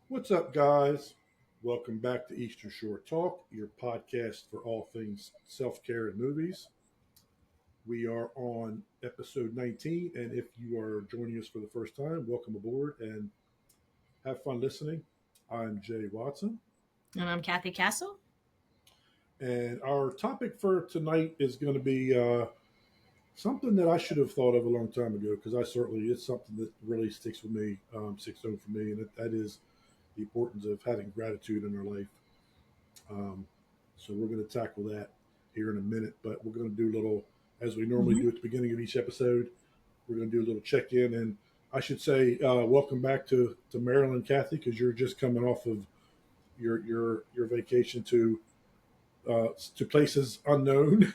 What's up, guys? Welcome back to Eastern Shore Talk, your podcast for all things self care and movies. We are on episode 19, and if you are joining us for the first time, welcome aboard and have fun listening. I'm Jay Watson, And I'm Cathy Castle. and our topic for tonight is going to be something that I should have thought of a long time ago because it's something that really sticks with me, sticks home for me, and that is the importance of having gratitude in our life. Um, so we're going to tackle that here in a minute, but we're going to do a little, as we normally hmm do at the beginning of each episode, we're going to do a little check in. And I should say, welcome back to Maryland, Kathy, because you're just coming off of your vacation to places unknown.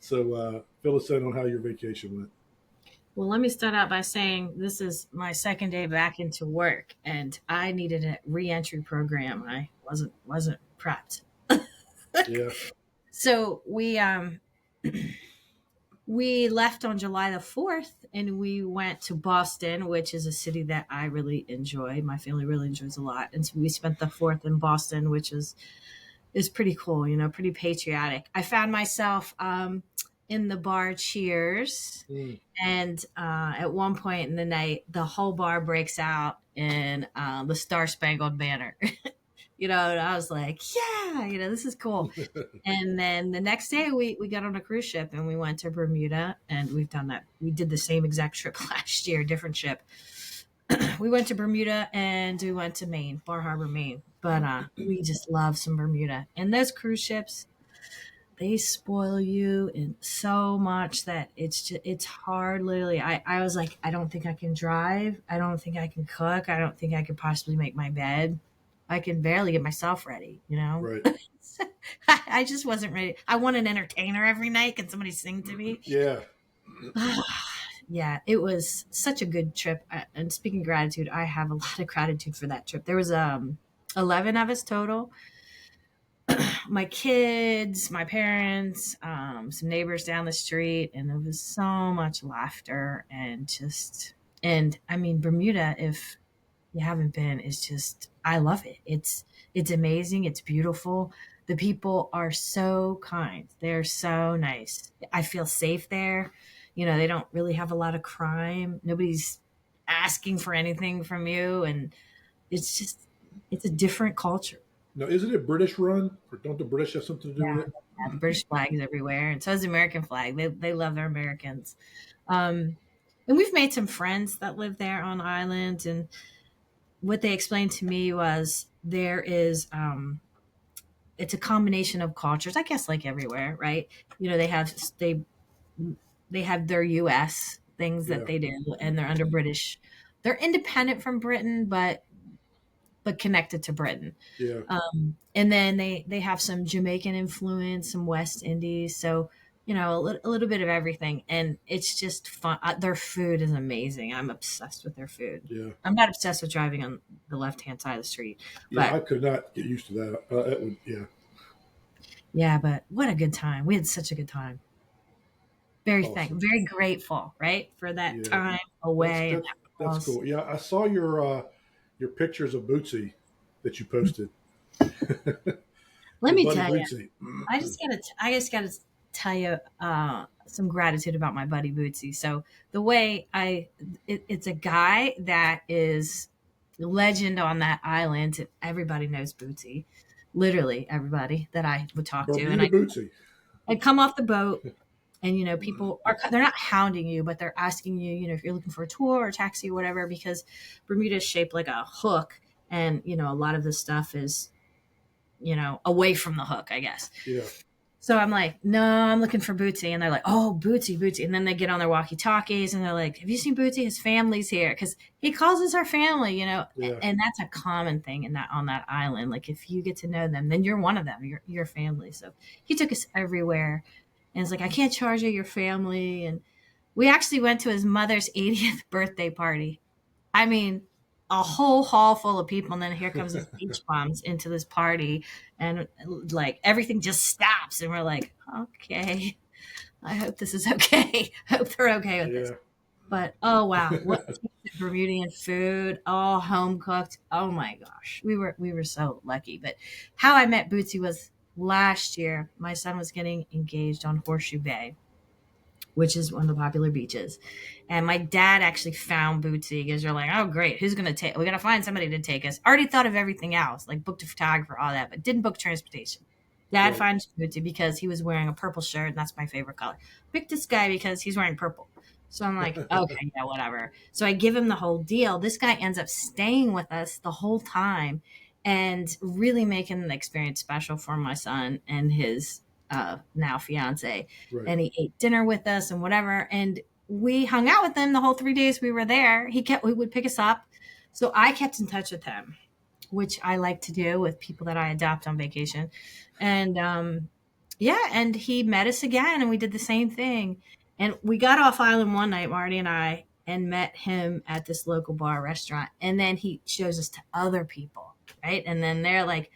So fill us in on how your vacation went. Well, let me start out by saying this is my second day back into work, and I needed a reentry program. I wasn't prepped. Yeah. So we left on July the 4th, and we went to Boston, which is a city that I really enjoy. My family really enjoys a lot, and so we spent the 4th in Boston, which is pretty cool. Pretty patriotic. I found myself in the bar Cheers. Mm. And at one point in the night, the whole bar breaks out in the Star Spangled Banner. And I was like, yeah, this is cool. And then the next day, we got on a cruise ship and we went to Bermuda. And we've done that. We did the same exact trip last year, different ship. We went to Bermuda and we went to Maine, Bar Harbor, Maine. But we just love some Bermuda. And those cruise ships, they spoil you in so much that it's hard. Literally, I was like, I don't think I can drive. I don't think I can cook. I don't think I could possibly make my bed. I can barely get myself ready. Right. I just wasn't ready. I want an entertainer every night. Can somebody sing to me? Yeah. Yeah, it was such a good trip. And speaking of gratitude, I have a lot of gratitude for that trip. There was 11 of us total. My kids, my parents, some neighbors down the street, and there was so much laughter and I mean Bermuda, if you haven't been, is just I love it. It's amazing. It's beautiful. The people are so kind. They're so nice. I feel safe there. They don't really have a lot of crime. Nobody's asking for anything from you, and it's a different culture. Now, isn't it British run, or don't the British have something to do Yeah, with it? yeah, the British flag is everywhere, and so is the American flag. They love their Americans, um, and we've made some friends that live there on the island. And what they explained to me was there is it's a combination of cultures, I guess, like everywhere, right? They have their U.S. things that Yeah. they do, and they're under British. They're independent from Britain, but connected to Britain. Yeah. And then they have some Jamaican influence, some West Indies. So, a little bit of everything. And it's just fun. Their food is amazing. I'm obsessed with their food. Yeah. I'm not obsessed with driving on the left hand side of the street. Yeah, But I could not get used to that. That would, yeah, yeah, but what a good time. We had such a good time. awesome. Very grateful, right? For that Yeah, time that's away. And that's that's house. cool. Yeah, I saw your pictures of Bootsy that you posted. Let Your me buddy tell you. Bootsy. I just gotta tell you some gratitude about my buddy Bootsy. So the way it's a guy that is legend on that island. Everybody knows Bootsy, literally everybody that I would talk to. And Bermuda Bootsy. I come off the boat, and people they're not hounding you, but they're asking you, if you're looking for a tour or a taxi or whatever, because Bermuda is shaped like a hook, and a lot of the stuff is away from the hook, I guess. Yeah, So I'm like, no, I'm looking for Bootsy. And they're like, oh, Bootsy, Bootsy. And then they get on their walkie talkies and they're like, have you seen Bootsy? His family's here. Because he calls us our family. yeah, And that's a common thing on that island. Like if you get to know them, then you're one of them, your family. So he took us everywhere. And it's like, I can't charge you your family. And we actually went to his mother's 80th birthday party. I mean, a whole hall full of people, and then here comes this H bombs into this party, and like everything just stops, and we're like, okay, I hope this is okay. I hope they're okay with this. yeah. But oh wow, what Bermudian food, all home cooked. Oh my gosh, we were so lucky. But how I met Bootsy was last year. My son was getting engaged on Horseshoe Bay, which is one of the popular beaches. And my dad actually found Bootsy because you're like, oh great, who's gonna take? We gotta find somebody to take us. Already thought of everything else, like booked a photographer, all that, but didn't book transportation. Dad Right. finds Bootsy because he was wearing a purple shirt, and that's my favorite color. Picked this guy because he's wearing purple. So I'm like, okay, yeah, whatever. So I give him the whole deal. This guy ends up staying with us the whole time and really making the experience special for my son and his now fiance. Right. And he ate dinner with us and whatever. And we hung out with him the whole 3 days we were there. He would pick us up. So I kept in touch with him, which I like to do with people that I adopt on vacation. And yeah, and he met us again and we did the same thing. And we got off island one night, Marty and I, and met him at this local bar restaurant. And then he shows us to other people, right? And then they're like,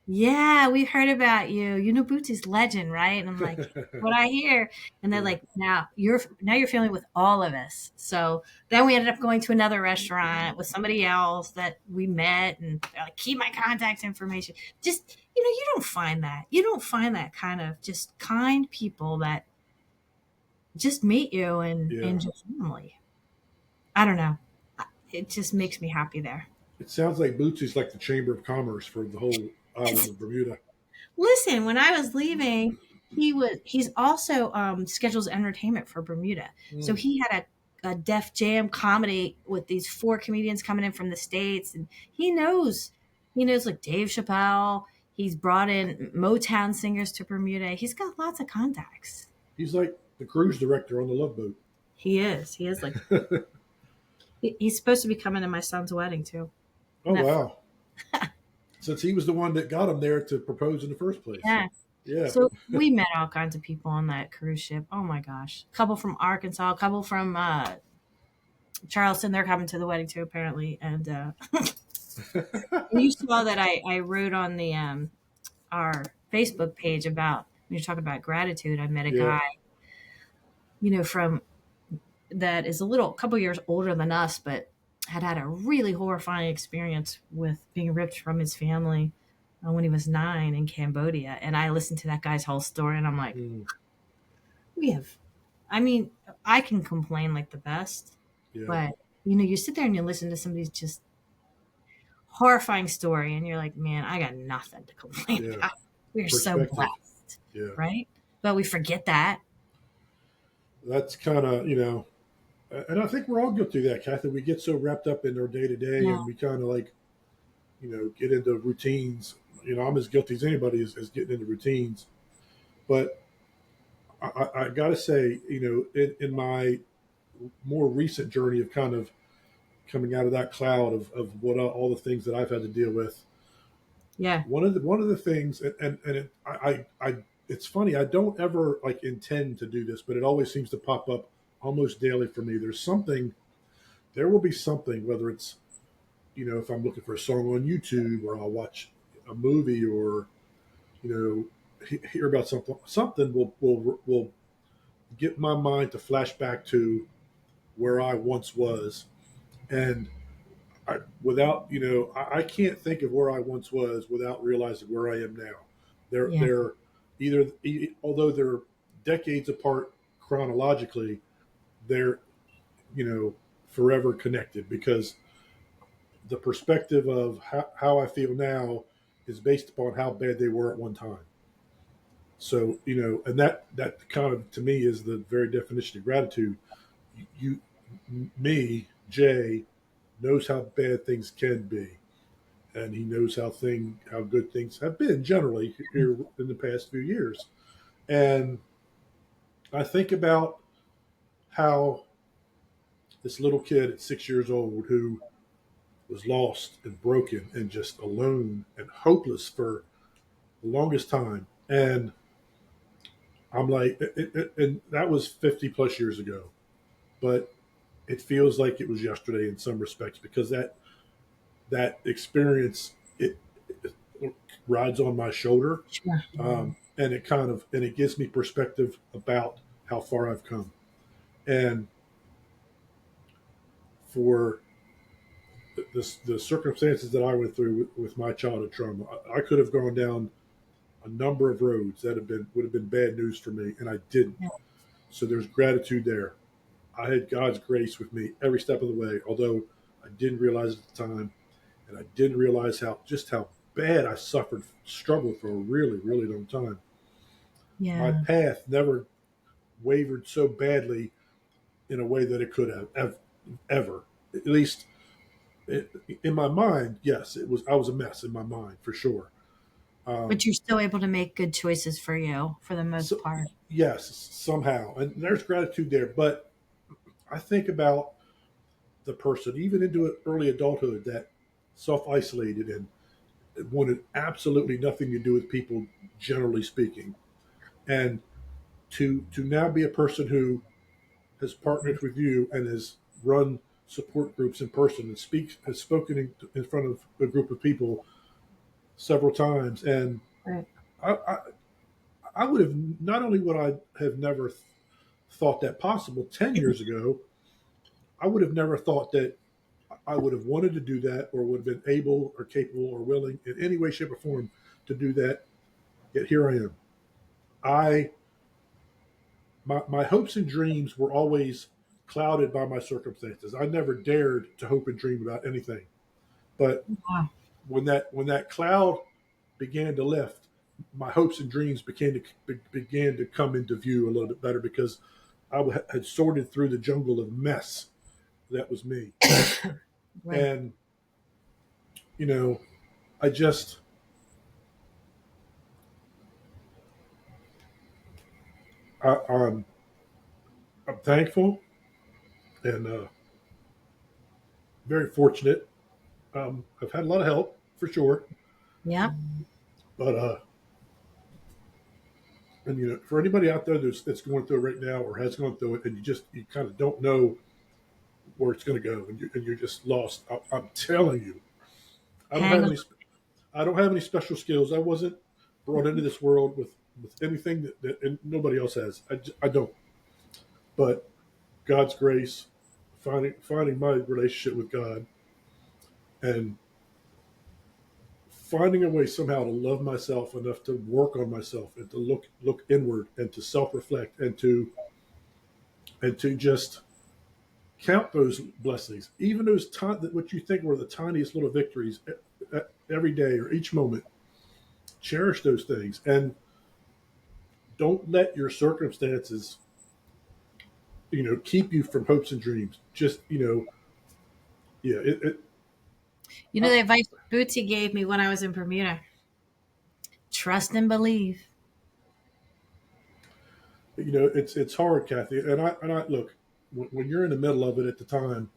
yeah, we heard about you. You know Bootsy's legend, right? And I'm like, what I hear. And they're Yeah. like, now you're feeling with all of us. So then we ended up going to another restaurant with somebody else that we met, and they're like, keep my contact information. Just you don't find that. You don't find that kind of just kind people that just meet you Yeah. and just family. I don't know. It just makes me happy there. It sounds like Bootsy's like the chamber of commerce for the whole island of Bermuda. Listen, when I was leaving, he's also schedules entertainment for Bermuda. So Mm. he had a Def Jam comedy with these four comedians coming in from the States, and he knows like Dave Chappelle. He's brought in Motown singers to Bermuda. He's got lots of contacts. He's like the cruise director on the Love Boat. He is. He is like he's supposed to be coming to my son's wedding too. Oh Netflix. wow! Since he was the one that got him there to propose in the first place. Yeah. Yeah. So we met all kinds of people on that cruise ship. Oh my gosh. A couple from Arkansas, a couple from Charleston. They're coming to the wedding too, apparently. And you saw that I wrote on the our Facebook page about when you're talking about gratitude. I met a Yeah. guy, from that is a couple years older than us, but had a really horrifying experience with being ripped from his family when he was 9 in Cambodia. And I listened to that guy's whole story, and I'm like, Mm. we have, I mean, I can complain like the best, Yeah. but you sit there and you listen to somebody's just horrifying story, and you're like, man, I got nothing to complain Yeah. about. We're so Perspective. blessed, Yeah. right? But we forget that. That's kind of and I think we're all guilty of that, Kathy. We get so wrapped up in our day to day, Yeah. and we kind of like get into routines. I'm as guilty as anybody as getting into routines. But I got to say, in my more recent journey of kind of coming out of that cloud of what all the things that I've had to deal with. Yeah. One of the things, and it's funny. I don't ever like intend to do this, but it always seems to pop up almost daily for me. There will be something, whether it's if I'm looking for a song on YouTube, or I'll watch a movie, or hear about something will get my mind to flash back to where I once was, and without I can't think of where I once was without realizing where I am now. Yeah. They're although they're decades apart chronologically, they're forever connected, because the perspective of how I feel now is based upon how bad they were at one time. So and that kind of to me is the very definition of gratitude. You, me, Jay, knows how bad things can be, and he knows how good things have been generally here in the past few years. And I think about how this little kid at 6 years old who was lost and broken and just alone and hopeless for the longest time. And I'm like, and that was 50 plus years ago, but it feels like it was yesterday in some respects, because that experience it rides on my shoulder, Sure. and it gives me perspective about how far I've come. And for the circumstances that I went through with my childhood trauma. I could have gone down a number of roads that have been would have been bad news for me, and I didn't. Yeah. So there's gratitude there. I had God's grace with me every step of the way, although I didn't realize at the time, and I didn't realize how bad I suffered, struggled for a really, really long time. My Yeah. path never wavered so badly in a way that it could have ever. At least in my mind, yes, it was. I was a mess in my mind for sure. Um, But you're still able to make good choices for you for the most so part. yes, somehow, and there's gratitude there. But I think about the person, even into early adulthood, that self isolated and wanted absolutely nothing to do with people, generally speaking, and to now be a person who has partnered with you and has run support groups in person and speaks has spoken in front of a group of people several times, and Right. I, I, I would have not only would I have never thought that possible 10 years ago, I would have never thought that I would have wanted to do that or would have been able or capable or willing in any way, shape, or form to do that. Yet here I am. I my hopes and dreams were always clouded by my circumstances. I never dared to hope and dream about anything. But Wow. when that cloud began to lift, my hopes and dreams began to come into view a little bit better because had sorted through the jungle of mess that was me. Right. And you know, I just I'm thankful and very fortunate. I've had a lot of help for sure, Yeah. but and for anybody out there that's going through it right now or has gone through it, and you kind of don't know where it's going to go, and you're just lost. I'm telling you, I don't Hang have on. any I don't have any special skills. I wasn't brought into this world with anything that and nobody else has. I don't. But God's grace, finding my relationship with God, and finding a way somehow to love myself enough to work on myself and to look inward and to self reflect and to just count those blessings, even those what you think were the tiniest little victories every day or each moment. Cherish those things and don't let your circumstances keep you from hopes and dreams. Just yeah, You know I, the advice Bootsy gave me when I was in Bermuda? Trust and believe. it's hard, Kathy. And I look when you're in the middle of it at the time,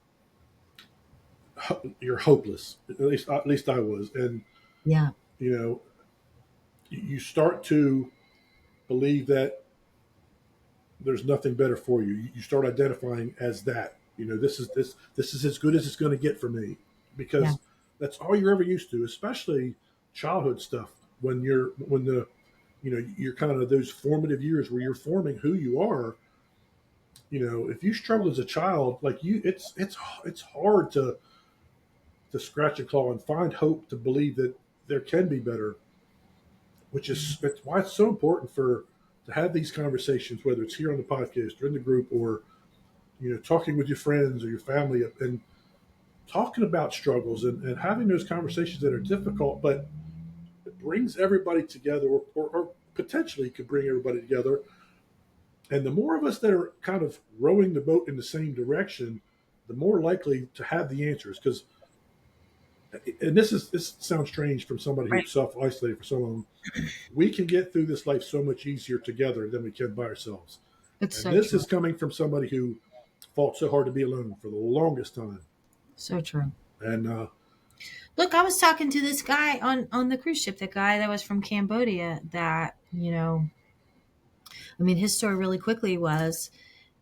you're hopeless. At least I was, and Yeah. you know you start to believe that there's nothing better for you. You start identifying as that. This is as good as it's going to get for me Yeah. because that's all you're ever used to, especially childhood stuff. When you're kind of those formative years where you're forming who you are. If you struggle as a child, like it's hard to scratch and claw and find hope to believe that there can be better. Which is it's why it's so important for to have these conversations, whether it's here on the podcast or in the group or talking with your friends or your family and talking about struggles and having those conversations that are difficult, but it brings everybody together or potentially could bring everybody together. And the more of us that are kind of rowing the boat in the same direction, the more likely to have the answers. Because, and this sounds strange from somebody Right. who's self isolated for so long, we can get through this life so much easier together than we can by ourselves. It's And so this true. is coming from somebody who fought so hard to be alone for the longest time. So true. And Look, I was talking to this guy on the cruise ship, the guy that was from Cambodia that, I mean, his story really quickly was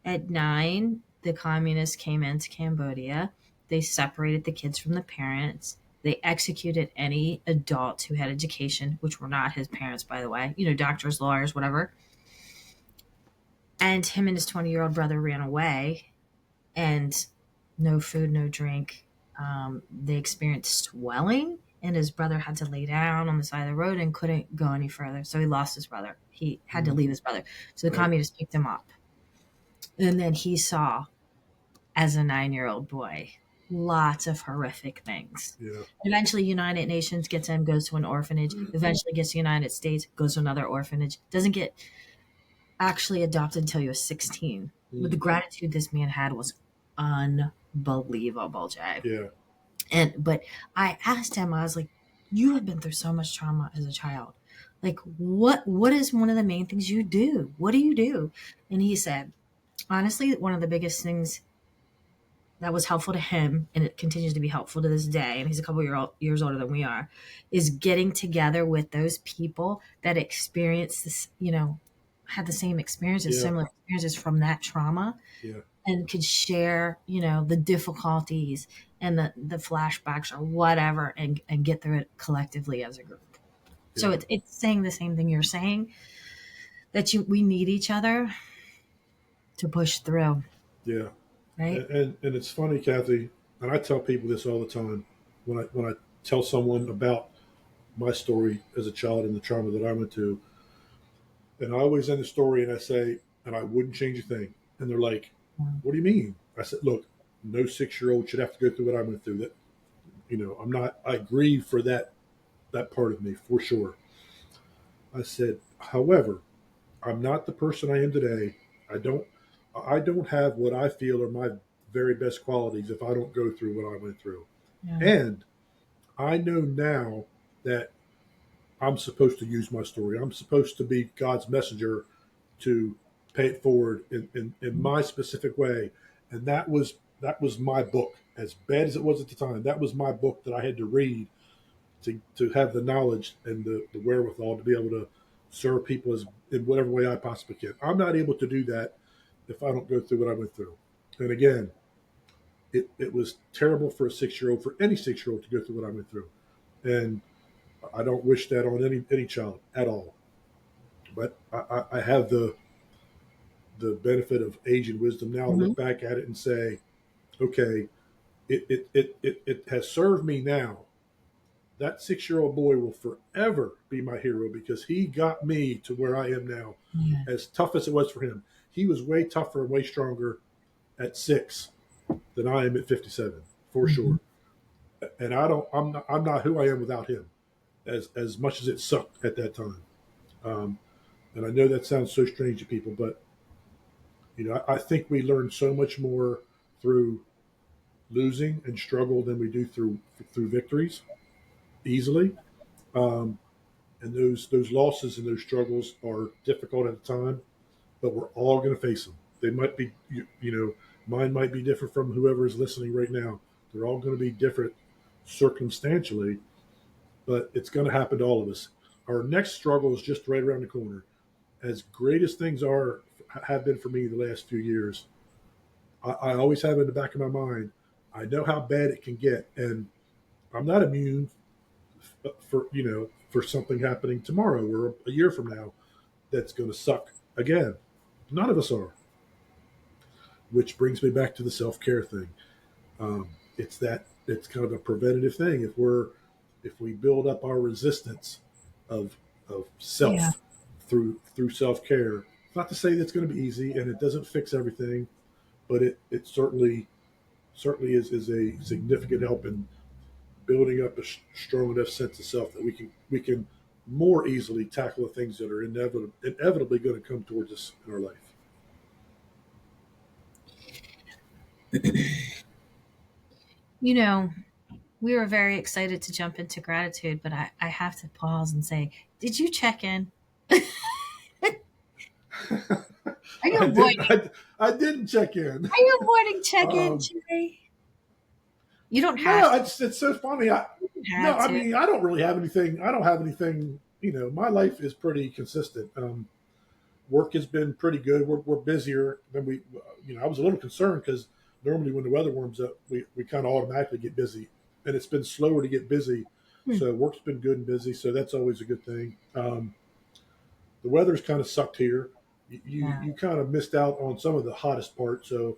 at 9, the communists came into Cambodia. They separated the kids from the parents. They executed any adults who had education, which were not his parents, by the way, doctors, lawyers, whatever. And him and his 20-year-old brother ran away. And no food, no drink. They experienced swelling, and his brother had to lay down on the side of the road and couldn't go any further. So he lost his brother. He had to Mm, leave his brother. So the right. communists picked him up. And then he saw, as a 9-year-old boy, lots of horrific things. Yeah. Eventually, United Nations gets him, goes to an orphanage. Eventually, gets to United States, goes to another orphanage. Doesn't get actually adopted until he was 16. But the Mm, gratitude this man had was unbelievable, Jay. yeah. But I asked him, I was like, "You have been through so much trauma as a child. Like, what is one of the main things you do? What do you do?" And he said, honestly, one of the biggest things that was helpful to him, and it continues to be helpful to this day, and he's a couple years older than we are, is getting together with those people that experience this, had the same experiences, Yeah. similar experiences from that trauma, Yeah. and could share, the difficulties and the flashbacks or whatever, and get through it collectively as a group. So Yeah. it's saying the same thing you're saying, that we need each other to push through, Yeah. right? And it's funny, Kathy, and I tell people this all the time when I tell someone about my story as a child and the trauma that I went to, and I always end the story and I say, and I wouldn't change a thing, and they're like, "What do you mean?" I said, "Look, no 6-year-old should have to go through what I went through. That I'm not. I grieve for that part of me for sure." I said, "However, I'm not the person I am today. I don't I don't have what I feel are my very best qualities if I don't go through what I went through. Yeah. And I know now that I'm supposed to use my story. I'm supposed to be God's messenger to pay it forward in my specific way. And that was my book. As bad as it was at the time, that was my book that I had to read to have the knowledge and the wherewithal to be able to serve people as in whatever way I possibly can. I'm not able to do that if I don't go through what I went through. And again, it was terrible for a 6-year-old, for any 6-year-old to go through what I went through. And I don't wish that on any child at all. But I have the benefit of age and wisdom now to Mhm. look back at it and say, okay, it has served me now. That 6-year-old boy will forever be my hero because he got me to where I am now. Yeah. As tough as it was for him, he was way tougher and way stronger at 6 than I am at 57, for Mhm. sure. And I'm not who I am without him. As much as it sucked at that time. Um, and I know that sounds so strange to people, but I think we learn so much more through losing and struggle than we do through victories easily. Um, and those losses and those struggles are difficult at the time, but we're all going to face them. They might be, mine might be different from whoever is listening right now. They're all going to be different circumstantially, but it's going to happen to all of us. Our next struggle is just right around the corner. As great as things have been for me the last few years, I always have in the back of my mind, I know how bad it can get, and I'm not immune for something happening tomorrow or a year from now that's going to suck again. None of us are. Which brings me back to the self care thing. It's kind of a preventative thing. If we build up our resistance of Yeah. self through self care, not to say that's going to be easy and it doesn't fix everything, but it certainly is a significant help in building up a strong enough sense of self that we can more easily tackle the things that are inevitably going to come towards us in our life. You know, we were very excited to jump into gratitude, but I have to pause and say, did you check in? Are you I didn't. avoiding? I didn't check in. Are you avoiding check-in, Um, Jay? You don't have no, to. it's so funny. You don't No, have I to. mean I don't really have anything. I don't have anything. My life is pretty consistent. Work has been pretty good. We're busier than we. I was a little concerned because normally when the weather warms up, we kind of automatically get busy, and it's been slower to get busy. Hmm. So work's been good and busy. So that's always a good thing. The weather's kind of sucked here. You Yeah. you kind of missed out on some of the hottest parts. So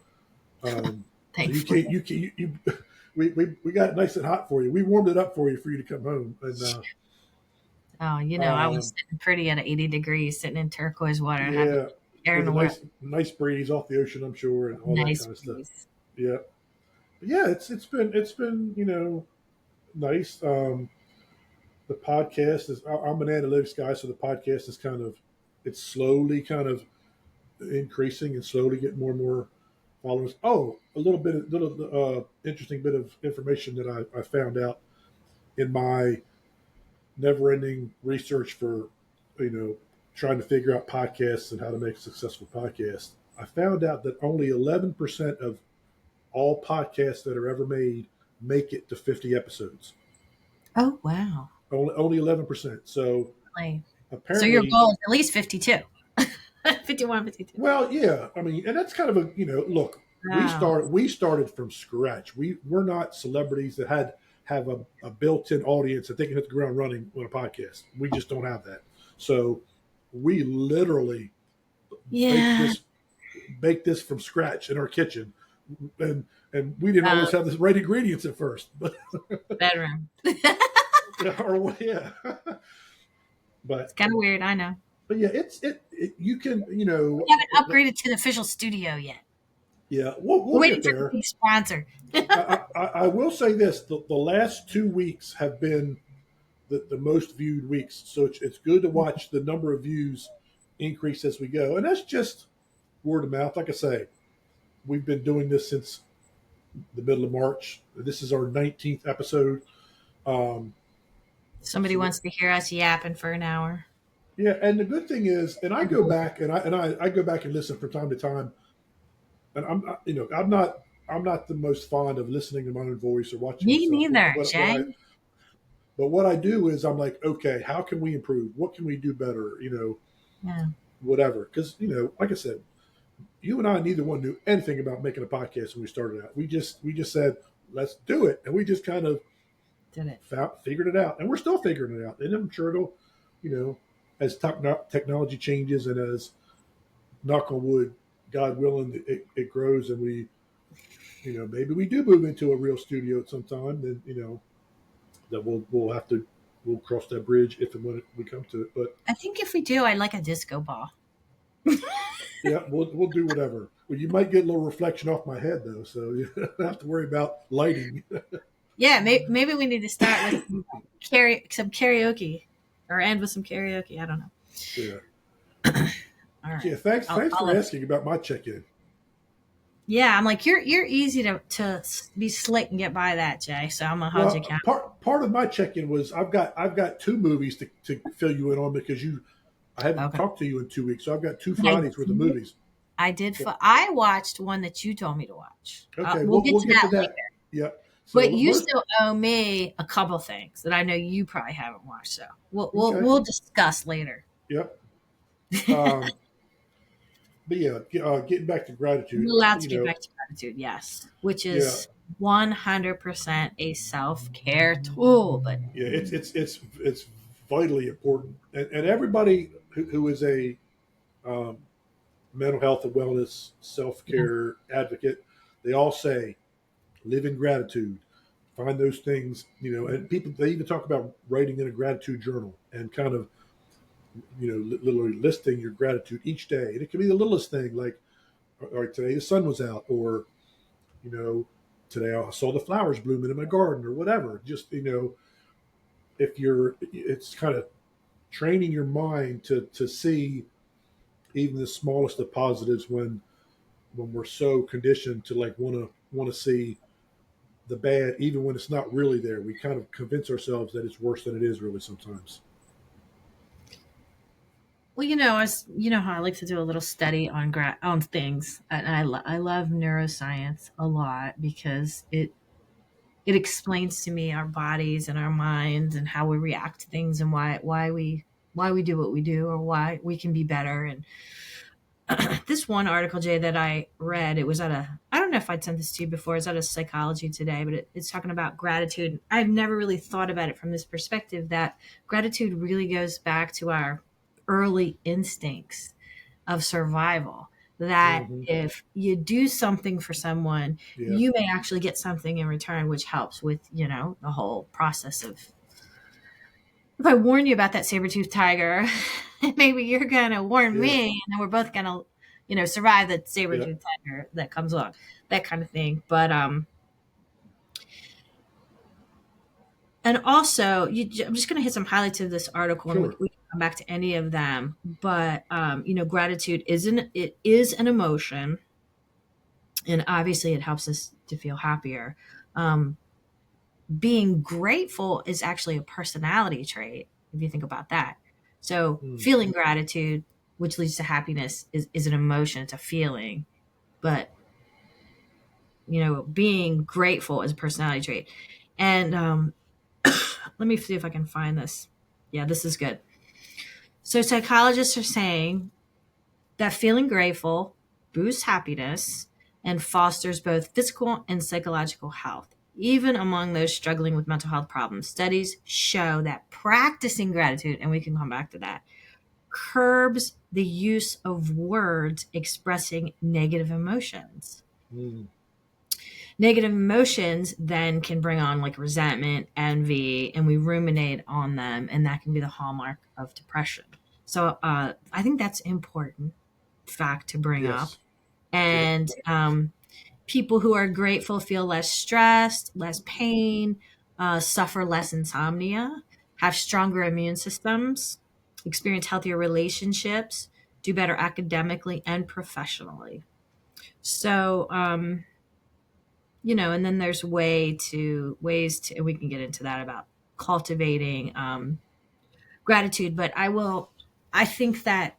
So thankfully. we got it nice and hot for you. We warmed it up for you to come home, and Oh, I was um, sitting pretty at 80 degrees, sitting in turquoise water and having yeah, air in with a the world. nice breeze off the ocean, I'm sure, and all that Nice kind of stuff. breeze. Yeah, but yeah, it's been nice. The podcast is I'm an analytics guy, so the podcast is it's slowly kind of increasing and slowly getting more and more followers. Oh, a little interesting bit of information that I found out in my never-ending research for trying to figure out podcasts and how to make a successful podcast. I found out that only 11% of all podcasts that are ever made make it to 50 episodes. Oh, wow. Only 11%. So Like, so your apparently, goal is at least 52. 51, 52. well, yeah. I mean, and that's kind of look. Wow. We started from scratch. We're not celebrities that have a built-in audience that they can hit the ground running on a podcast. We just don't have that. So we literally baked Yeah. this baked this from scratch in our kitchen, and we didn't Uh, always have the right ingredients at first, but bedroom. or yeah, It's but kind of weird. I know. yeah, it you can We haven't upgraded to the official studio yet. yeah, We're we'll waiting get for the there. big sponsor. I will say this: the last 2 weeks have been the most viewed weeks, so it's good to watch the number of views increase as we go, and that's just word of mouth. Like I say, we've been doing this since the middle of March. This is our 19th episode. Um, Somebody so wants to hear us yapping for an hour. yeah, and the good thing is, and I go back I go back and listen from time to time, and I'm not the most fond of listening to my own voice or watching Me myself. neither, Jay. But what I do is I'm like, okay, how can we improve? What can we do better? Yeah. Whatever. Because like I said, you and I neither one knew anything about making a podcast when we started out. We just said let's do it, and we just kind of Did it. figured it out, and we're still figuring it out. And I'm sure it'll, you know, as technology changes and as knock on wood, God willing, it grows, and maybe we do move into a real studio at some time. Then that we'll cross that bridge if and when we come to it. But I think if we do, I'd like a disco ball. yeah, we'll do whatever. Well, you might get a little reflection off my head though, so you don't have to worry about lighting. Yeah, maybe we need to start with some karaoke or end with some karaoke. I don't know. Yeah, All right. yeah. Thanks I'll for let asking about my check-in. Yeah, I'm like you're easy to be slick and get by that, Jay. So I'm gonna hold you Well, accountable. part of my check-in was I've got two movies to fill you in on because I haven't Okay. talked to you in 2 weeks, so I've got two And I Fridays worth of did. movies. I did. So, I watched one that you told me to watch. okay, We'll get we'll to get to that later. that. Yeah. So But you most still owe me a couple things that I know you probably haven't watched. So okay. we'll discuss later. Yep. Um, but yeah, getting back to gratitude. We're allowed to get back to gratitude, yes, which Yeah, is 100% a self care tool. But yeah. It's vitally important, and everybody who is a um, mental health and wellness self yeah, care advocate, they all say live in gratitude. Find those things, and people they even talk about writing in a gratitude journal and kind of literally listing your gratitude each day. And it can be the littlest thing, like all right, today the sun was out, or you know, today I saw the flowers blooming in my garden, or whatever. Just if it's kind of training your mind to see even the smallest of positives when we're so conditioned to like want to see the bad, even when it's not really there. We kind of convince ourselves that it's worse than it is really sometimes. well, as you know how I like to do a little study on on things, and I love neuroscience a lot because it explains to me our bodies and our minds and how we react to things and why we do what we do or why we can be better. And this one article, Jay, that I read, it was at I don't know if I'd sent this to you before, it's at a Psychology Today, but it's talking about gratitude. I've never really thought about it from this perspective that gratitude really goes back to our early instincts of survival. that Hmm. if you do something for someone, Yeah. you may actually get something in return, which helps with, the whole process of, if I warn you about that saber-toothed tiger, maybe you're gonna warn Yeah. me, and then we're both gonna, survive that Yeah. saber-toothed tiger that comes along, that kind of thing. But and also, I'm just gonna hit some highlights of this article, and Sure. we can come back to any of them. But gratitude is an emotion, and obviously, it helps us to feel happier. Um, Being grateful is actually a personality trait, if you think about that. So Mm. feeling gratitude, which leads to happiness, is an emotion, it's a feeling. But being grateful is a personality trait. And let me see if I can find this. Yeah, this is good. So psychologists are saying that feeling grateful boosts happiness and fosters both physical and psychological health. Even among those struggling with mental health problems, studies show that practicing gratitude, and we can come back to that, curbs the use of words expressing negative emotions. Mm. Negative emotions then can bring on like resentment, envy, and we ruminate on them, and that can be the hallmark of depression. So I think that's important fact to bring up. Yes. Yep. And people who are grateful feel less stressed, less pain, suffer less insomnia, have stronger immune systems, experience healthier relationships, do better academically and professionally. So, and then there's ways to, and we can get into that about cultivating gratitude. But I think that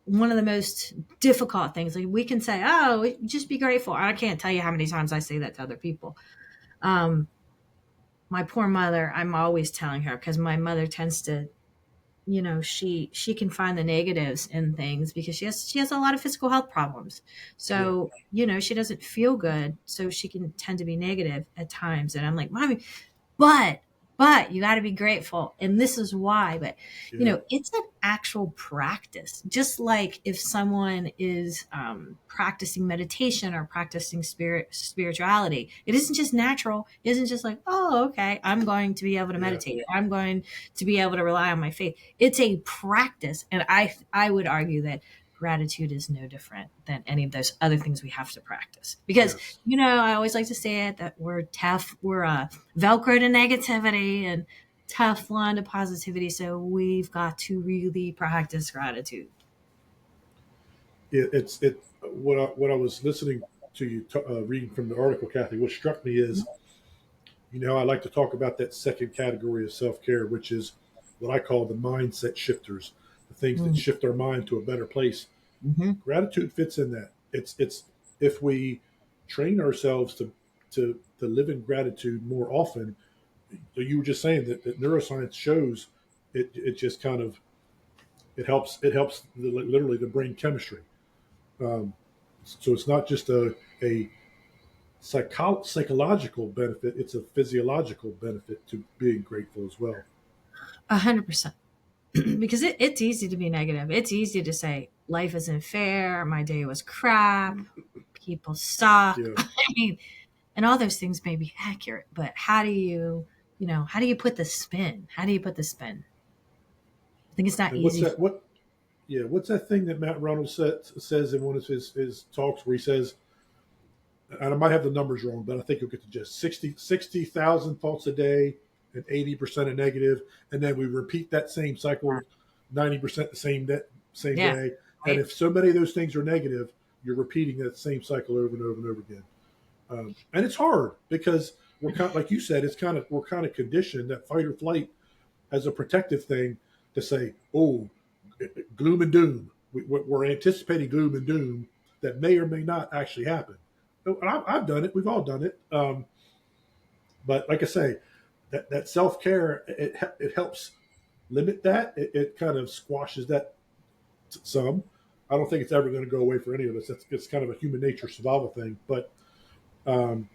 one of the most difficult things, like we can say, oh, just be grateful. I can't tell you how many times I say that to other people. Um, my poor mother, I'm always telling her, because my mother tends to, she can find the negatives in things because she has a lot of physical health problems. Yeah. So, she doesn't feel good. So she can tend to be negative at times. And I'm like, Mommy, but you got to be grateful, and this is why. But Yeah. it's an actual practice, just like if someone is practicing meditation or practicing spirituality. It isn't just natural. It isn't just like, oh, okay, I'm going to be able to Yeah. meditate, I'm going to be able to rely on my faith. It's a practice, and I would argue that gratitude is no different than any of those other things we have to practice, because Yes. I always like to say it, that we're tough, we're Velcro to negativity and Teflon to positivity. So we've got to really practice gratitude. It what I was listening to you reading from the article, Kathy. What struck me is, I like to talk about that second category of self care, which is what I call the mindset shifters, the things that Mm-hmm. shift our mind to a better place. Gratitude fits in that. It's if we train ourselves to live in gratitude more often. So you were just saying that neuroscience shows it just kind of it helps literally the brain chemistry. Um, so it's not just a psychological benefit; it's a physiological benefit to being grateful as well. 100%. Because it's easy to be negative. It's easy to say, life isn't fair. My day was crap. People suck. Yeah, I mean, and all those things may be accurate, but how do you put the spin? How do you put the spin? I think it's not and what's easy. that? What Yeah, what's that thing that Matt Reynolds says in one of his talks where he says, and I might have the numbers wrong, but I think you'll get the gist: 60,000 thoughts a day, and 80% are negative, and then we repeat that same cycle 90% the same Yeah. day. And Right. if so many of those things are negative, you're repeating that same cycle over and over and over again. And it's hard because we're kind of, like you said, we're kind of conditioned that fight or flight as a protective thing to say, oh, gloom and doom. We're anticipating gloom and doom that may or may not actually happen. I've done it. We've all done it. But like I say, that self care it helps limit that. It kind of squashes that some. I don't think it's ever going to go away for any of us. It's kind of a human nature survival thing. But um,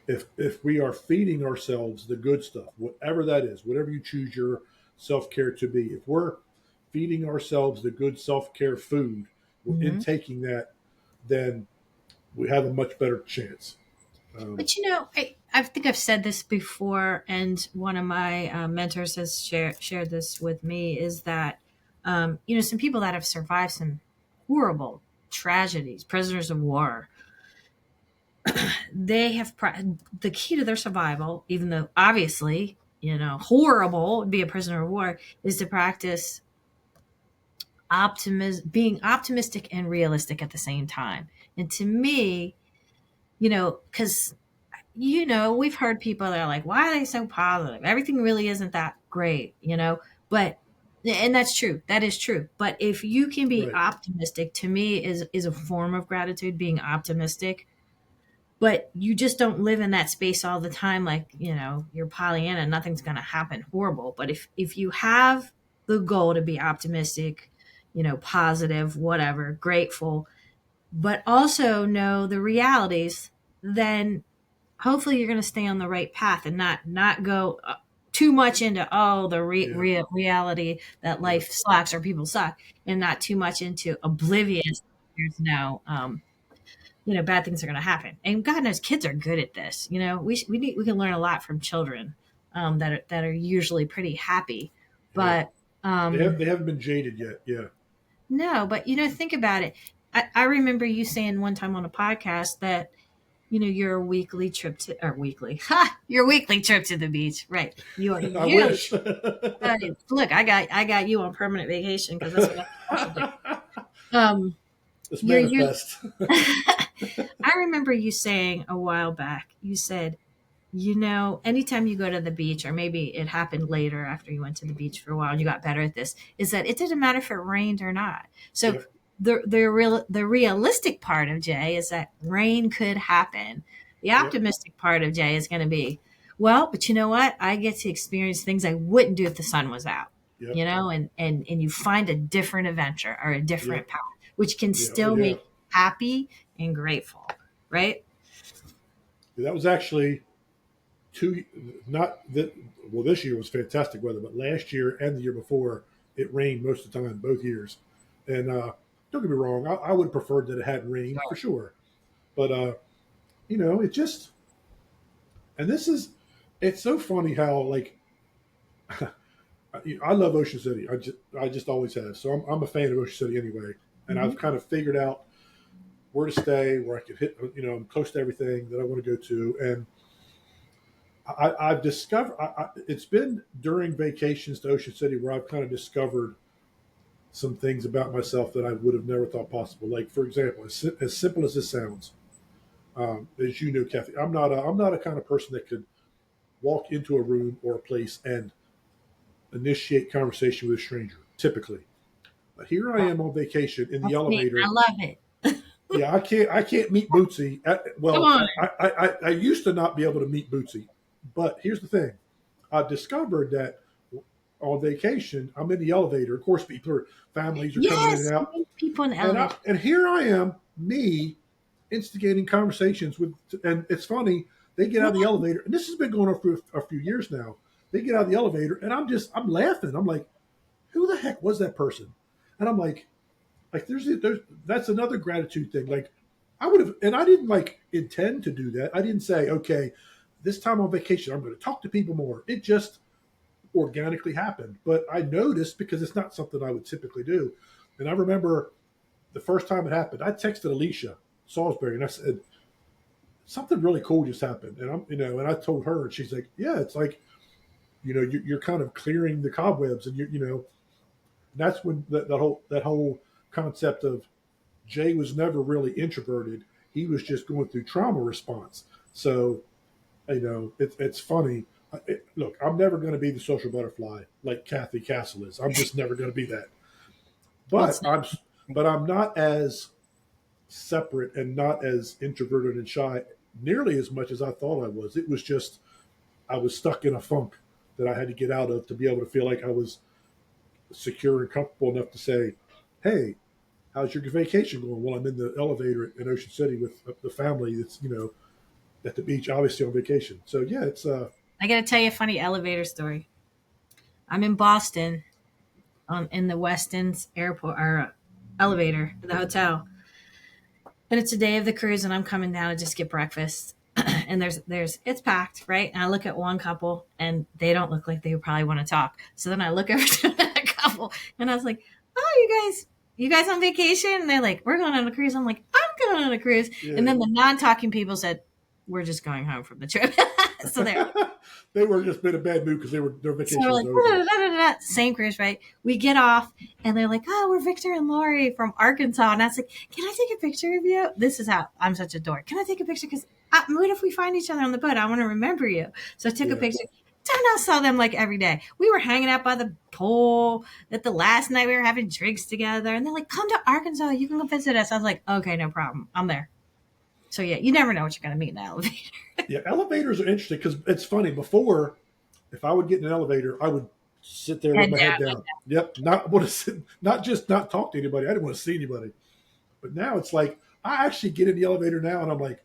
if we are feeding ourselves the good stuff, whatever that is, whatever you choose your self care to be, if we're feeding ourselves the good self care food, we're Mhm. intaking that, then we have a much better chance. But I think I've said this before, and one of my mentors has shared this with me is that, some people that have survived some horrible tragedies, prisoners of war, they have the key to their survival, even though obviously, horrible to be a prisoner of war, is to practice being optimistic and realistic at the same time. And to me, because we've heard people that are like, why are they so positive? Everything really isn't that great, But and that's true. That is true. But if you can be Right. optimistic, to me is a form of gratitude, being optimistic. But you just don't live in that space all the time, like, you're Pollyanna, nothing's gonna happen horrible. But if you have the goal to be optimistic, positive, whatever, grateful, but also know the realities, then hopefully you're going to stay on the right path and not go too much into the Yeah. reality that Yeah. life sucks or people suck, and not too much into oblivious. There's no bad things are going to happen, and God knows kids are good at this. We can learn a lot from children that are usually pretty happy, Yeah. but They haven't been jaded yet. Yeah. no, but think about it. I remember you saying one time on a podcast that your weekly trip to or weekly your weekly trip to the beach, right? I You wish. look, I got you on permanent vacation because that's what I'm supposed to do. Let's You're manifest. I remember you saying a while back, you said, anytime you go to the beach, or maybe it happened later after you went to the beach for a while and you got better at this, is that it didn't matter if it rained or not. So Yep. the realistic part of Jay is that rain could happen. The Yep. optimistic part of Jay is going to be, well, but you know what? I get to experience things I wouldn't do if the sun was out. Yep. And you find a different adventure or a different Yep. path, which can Yeah. Oh still yeah. make you happy and grateful, right? That was actually two. Not that. Well, this year was fantastic weather, but last year and the year before, it rained most of the time, both years. And don't get me wrong, I would have preferred that it hadn't rained for sure. But it just, and this is, it's so funny how like I love Ocean City. I just always have. So I'm a fan of Ocean City anyway, and I've Mhm. kind of figured out where to stay, where I could hit. I'm close to everything that I want to go to, and I've discovered. It's been during vacations to Ocean City where I've kind of discovered some things about myself that I would have never thought possible. Like for example, as simple as this sounds, as you know, Cathy, I'm not a kind of person that could walk into a room or a place and initiate conversation with a stranger. Typically, but here I am on vacation in the That's me. I elevator. love it. Yeah, I can't meet Bootsy. Come Well, on. I used to not be able to meet Bootsy, but here's the thing: I've discovered that on vacation, I'm in the elevator. Of course, families are coming in and Yes, out, meet people in the and elevator. here I am, me, instigating conversations with. And it's funny, they get out Yeah. of the elevator, and this has been going on for a few years now. They get out of the elevator, and I'm laughing. I'm like, who the heck was that person? And I'm like there's that's another gratitude thing. Like I would have, and I didn't like intend to do that. I didn't say, okay, this time on vacation I'm going to talk to people more. It just organically happened. But I noticed because it's not something I would typically do. And I remember the first time it happened, I texted Alicia Salisbury and I said something really cool just happened, and and I told her, and she's like, yeah, it's like you're kind of clearing the cobwebs, and that's when that whole concept of Jay was never really introverted. He was just going through trauma response. So, it's funny. Look, I'm never going to be the social butterfly like Cathy Castle is. I'm just never going to be that. Well, But I'm not as separate and not as introverted and shy nearly as much as I thought I was. It was just I was stuck in a funk that I had to get out of to be able to feel like I was secure and comfortable enough to say, "Hey, how's your vacation going?" Well, I'm in the elevator in Ocean City with the family that's, at the beach, obviously on vacation. So yeah, it's I got to tell you a funny elevator story. I'm in Boston, in the Weston's airport, or elevator at the hotel, and it's a day of the cruise, and I'm coming down to just get breakfast. And there's it's packed, right? And I look at one couple, and they don't look like they probably want to talk. So then I look over to another couple, and I was like, "Oh, you guys on vacation?" And they're like, "We're going on a cruise." I'm like, "I'm going on a cruise." And Yeah. then the non-talking people said, "We're just going home from the trip." So they're They were just in a bad mood because their So we're vacation was like, over. same cruise, right? We get off and they're like, "Oh, we're Victor and Lori from Arkansas." And I was like, "Can I take a picture of you?" This is how I'm such a dork. Can I take a picture? Because what if we find each other on the boat? I want to remember you. So I took a Yeah. picture. Turned out I saw them like every day. We were hanging out by the pool. That the last night we were having drinks together. And they're like, "Come to Arkansas. You can come visit us." I was like, "Okay, no problem. I'm there." So yeah, you never know what you're going to meet in the elevator. Yeah. Elevators are interesting because it's funny. Before, if I would get in an elevator, I would sit there with Head my head down. down. Yep. Not want to sit, not just not talk to anybody. I didn't want to see anybody. But now it's like I actually get in the elevator now, and I'm like,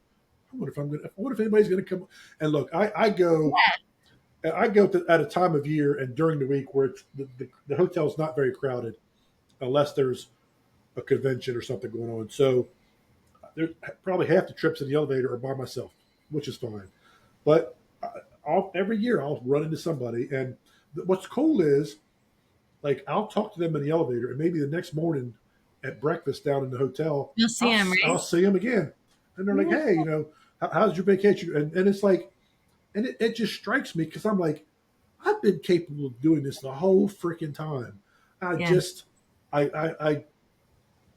I wonder if I'm gonna. I wonder if anybody's gonna come. And look, I go at a time of year and during the week where the hotel's not very crowded unless there's a convention or something going on. So there's probably half the trips in the elevator are by myself, which is fine. But every year I'll run into somebody, and what's cool is like I'll talk to them in the elevator, and maybe the next morning at breakfast down in the hotel, You'll see them, I'll right? see them again, and they're like, Yeah. "Hey, how's your vacation?" And it's like, and it just strikes me because I'm like, I've been capable of doing this the whole freaking time. I Yeah. just, I, I, I,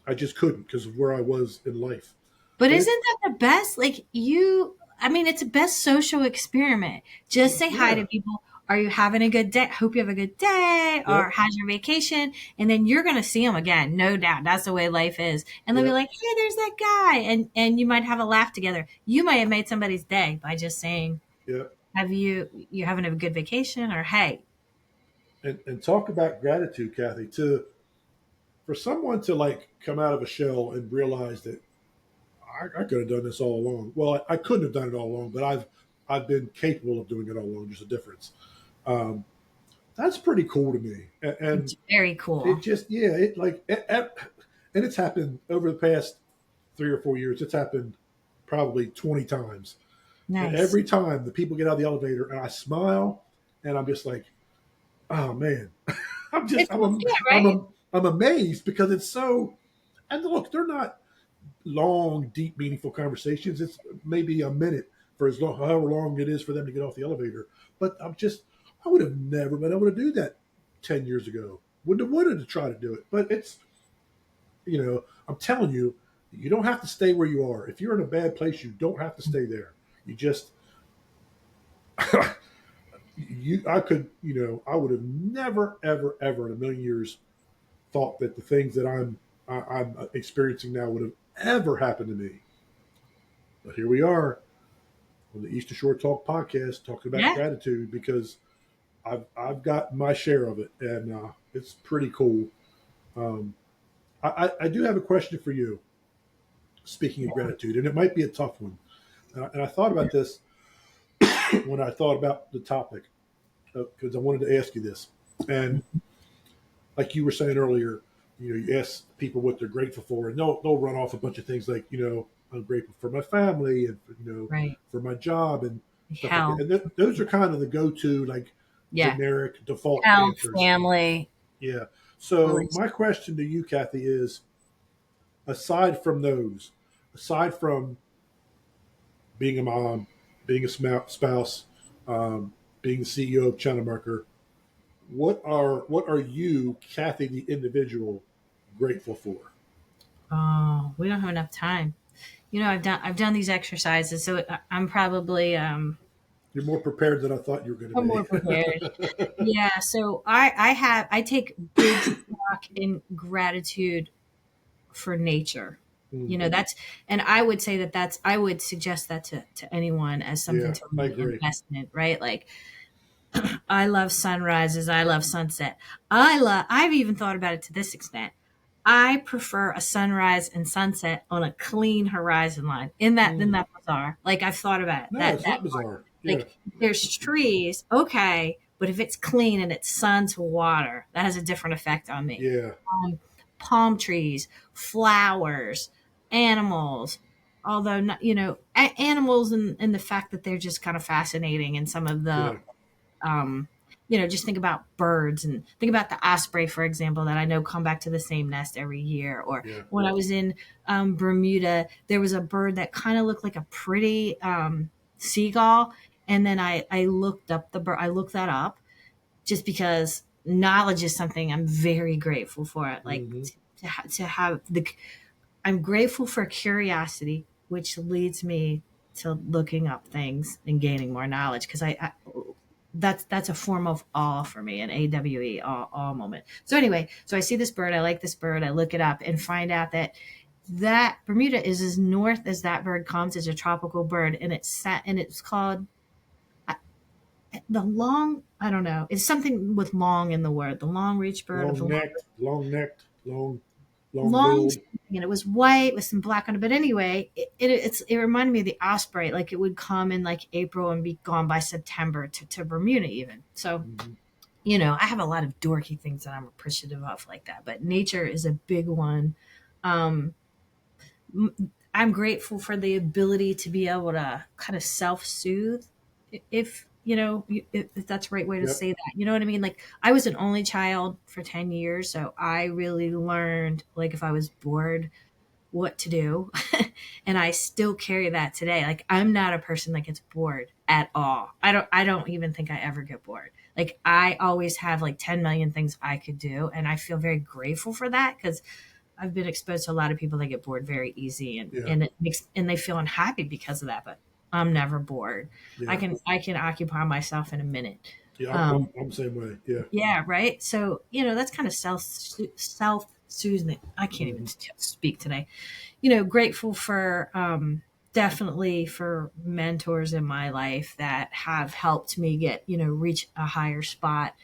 I just couldn't because of where I was in life. But But it, isn't that the best? Like I mean, it's the best social experiment. Just say hi yeah, to people. Are you having a good day? Hope you have a good day. Or yep, how's your vacation? And then you're going to see them again. No doubt. That's the way life is. And they'll be yep, like, "Hey, there's that guy." And you might have a laugh together. You might have made somebody's day by just saying, yep. "Have you having a good vacation?" Or, "Hey." And talk about gratitude, Kathy. To For someone to like come out of a shell and realize that I could have done this all along. Well, I couldn't have done it all along, but I've been capable of doing it all along. There's a difference. Um, that's pretty cool to me, and It's very it cool. just yeah, and it's happened over the past 3 or 4 years. It's happened probably 20 times, and Nice. every time the people get out of the elevator and I smile, and I'm just like, oh man, I'm just It's yeah, I'm right? I'm amazed because it's so. And look, they're not long, deep, meaningful conversations. It's maybe a minute for as long, however long it is for them to get off the elevator. But I would have never been able to do that 10 years ago. Wouldn't have wanted to try to do it. But I'm telling you, you don't have to stay where you are. If you're in a bad place, you don't have to stay there. You just, I would have never, ever, ever in a million years thought that the things that I'm experiencing now would have ever happened to me. But here we are on the Eastern Shore Talk podcast talking about Yeah. gratitude because I've got my share of it, and it's pretty cool. Um, I do have a question for you. Speaking of gratitude, and it might be a tough one, and I thought about this when I thought about the topic because I wanted to ask you this. And like you were saying earlier, you ask people what they're grateful for, and they'll run off a bunch of things like I'm grateful for my family and Right. for my job and stuff like that. Hell. And those are kind of the go-to like Yeah. generic default Health, answers. family, Yeah. So relation. my question to you, Kathy, is aside from those, aside from being a mom, being a spouse, being the CEO of China Marker, what are you, Kathy, the individual, grateful for? Oh, we don't have enough time. I've done these exercises, so I'm probably You're more prepared than I thought you were going I'm to more prepared. be. Yeah, so I take big stock in gratitude for nature. Hmm. That's and I would say I would suggest that to anyone as something Yeah, to I really agree. invest in, right? Like I love sunrises, I love sunset. I've even thought about it to this extent. I prefer a sunrise and sunset on a clean horizon line. In Mm. that bizarre? Like I've thought about it, No, that it's that not bizarre. Yeah, like there's trees, okay, but if it's clean and it's sun to water, that has a different effect on me. yeah, Um, palm trees, flowers, animals. Although not, animals and the fact that they're just kind of fascinating, and some of the Yeah. um, just think about birds and think about the osprey, for example, that I know come back to the same nest every year. Or Yeah. when I was in Bermuda, there was a bird that kind of looked like a pretty seagull. And then I looked up the bird, I looked that up just because knowledge is something I'm very grateful for. Like Hmm. to have I'm grateful for curiosity, which leads me to looking up things and gaining more knowledge, because I that's a form of awe for me, an AWE awe moment. So anyway, so I see this bird, I like this bird, I look it up and find out that Bermuda is as north as that bird comes. It's a tropical bird, and it's called uh, the long. I don't know. It's something with long in the word. The long reach bird of the Long necked, long long billed. something, and it was white with some black on it. But anyway, it reminded me of the osprey. Like it would come in like April and be gone by September to Bermuda even. So Hmm. I have a lot of dorky things that I'm appreciative of like that. But nature is a big one. Um, I'm grateful for the ability to be able to kind of self soothe, if if that's the right way to Yep. say that. You know what I mean? Like I was an only child for 10 years, so I really learned, like, if I was bored, what to do. And I still carry that today. Like I'm not a person that gets bored at all. I don't even think I ever get bored. Like I always have like 10 million things I could do, and I feel very grateful for that, because I've been exposed to a lot of people that get bored very easy, and Yeah. and it makes and they feel unhappy because of that. But I'm never bored. I Yeah. can I can occupy myself in a minute. Yeah. Um, I'm the same way. Yeah. yeah, right. So that's kind of self soothing. I can't even Hmm. speak today. Grateful for definitely for mentors in my life that have helped me get reach a higher spot.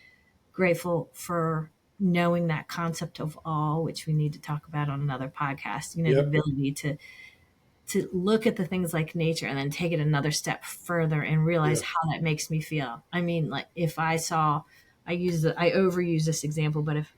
Grateful for knowing that concept of awe, which we need to talk about on another podcast. The Yep. ability to look at the things like nature and then take it another step further and realize Yeah. how that makes me feel. I mean, like if I saw, I overuse this example, but if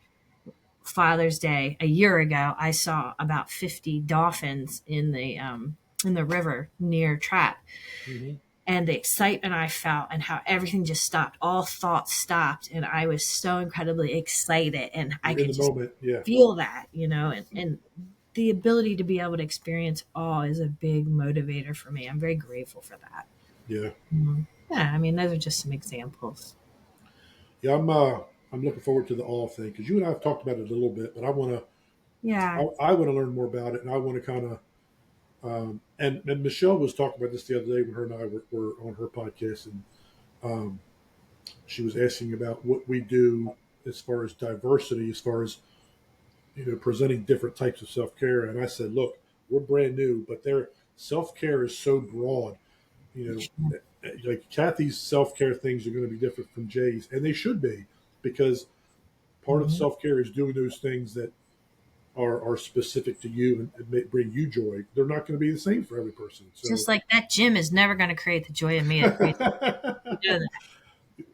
Father's Day a year ago, I saw about 50 dolphins in the river near Trap, Hmm. and the excitement I felt and how everything just stopped. All thoughts stopped, and I was so incredibly excited, and I You're in could the just moment. Yeah. feel that, and the ability to be able to experience awe is a big motivator for me. I'm very grateful for that. Yeah. Yeah, I mean, those are just some examples. Yeah. I'm looking forward to the all thing because you and I have talked about it a little bit, but Yeah. I want to learn more about it, and I want to kind of and Michelle was talking about this the other day when her and I were on her podcast, and um, she was asking about what we do as far as diversity, as far as presenting different types of self care. And I said, look, we're brand new, but their self care is so broad. Like Kathy's self care things are going to be different from Jay's, and they should be, because part of Mhm. self care is doing those things that are specific to you and bring you joy. They're not going to be the same for every person. So Just like that gym is never going to create the joy in me that creates you know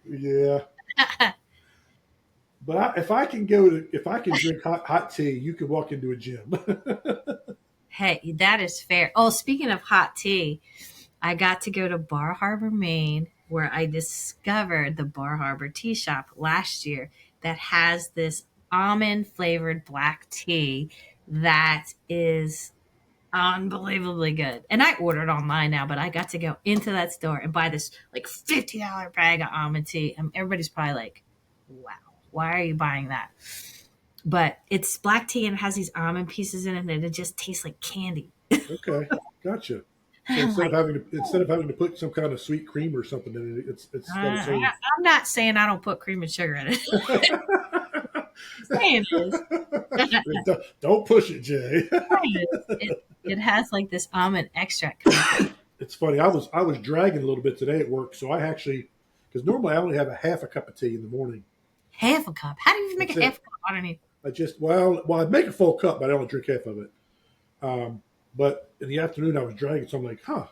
yeah, that. but if I can drink hot tea, you can walk into a gym. Hey, that is fair. Oh, speaking of hot tea, I got to go to Bar Harbor, Maine, where I discovered the Bar Harbor Tea Shop last year that has this almond flavored black tea that is unbelievably good. And I ordered online now, but I got to go into that store and buy this like $50 bag of almond tea. And everybody's probably like, wow, why are you buying that? But it's black tea and it has these almond pieces in it, and it just tastes like candy. Okay, gotcha. So I'm like, instead of having to put some kind of sweet cream or something in it, it's got its own. I'm not saying I don't put cream and sugar in it. Saying is, Don't push it, Jay. it has like this almond extract coming from it. It's funny. I was dragging a little bit today at work, so I actually, because normally I only have a half a cup of tea in the morning. Half a cup. How do you even make That's a half it. a cup? I don't even. I just I'd make a full cup, but I don't drink half of it. Um, but in the afternoon I was dragging, so I'm like, huh.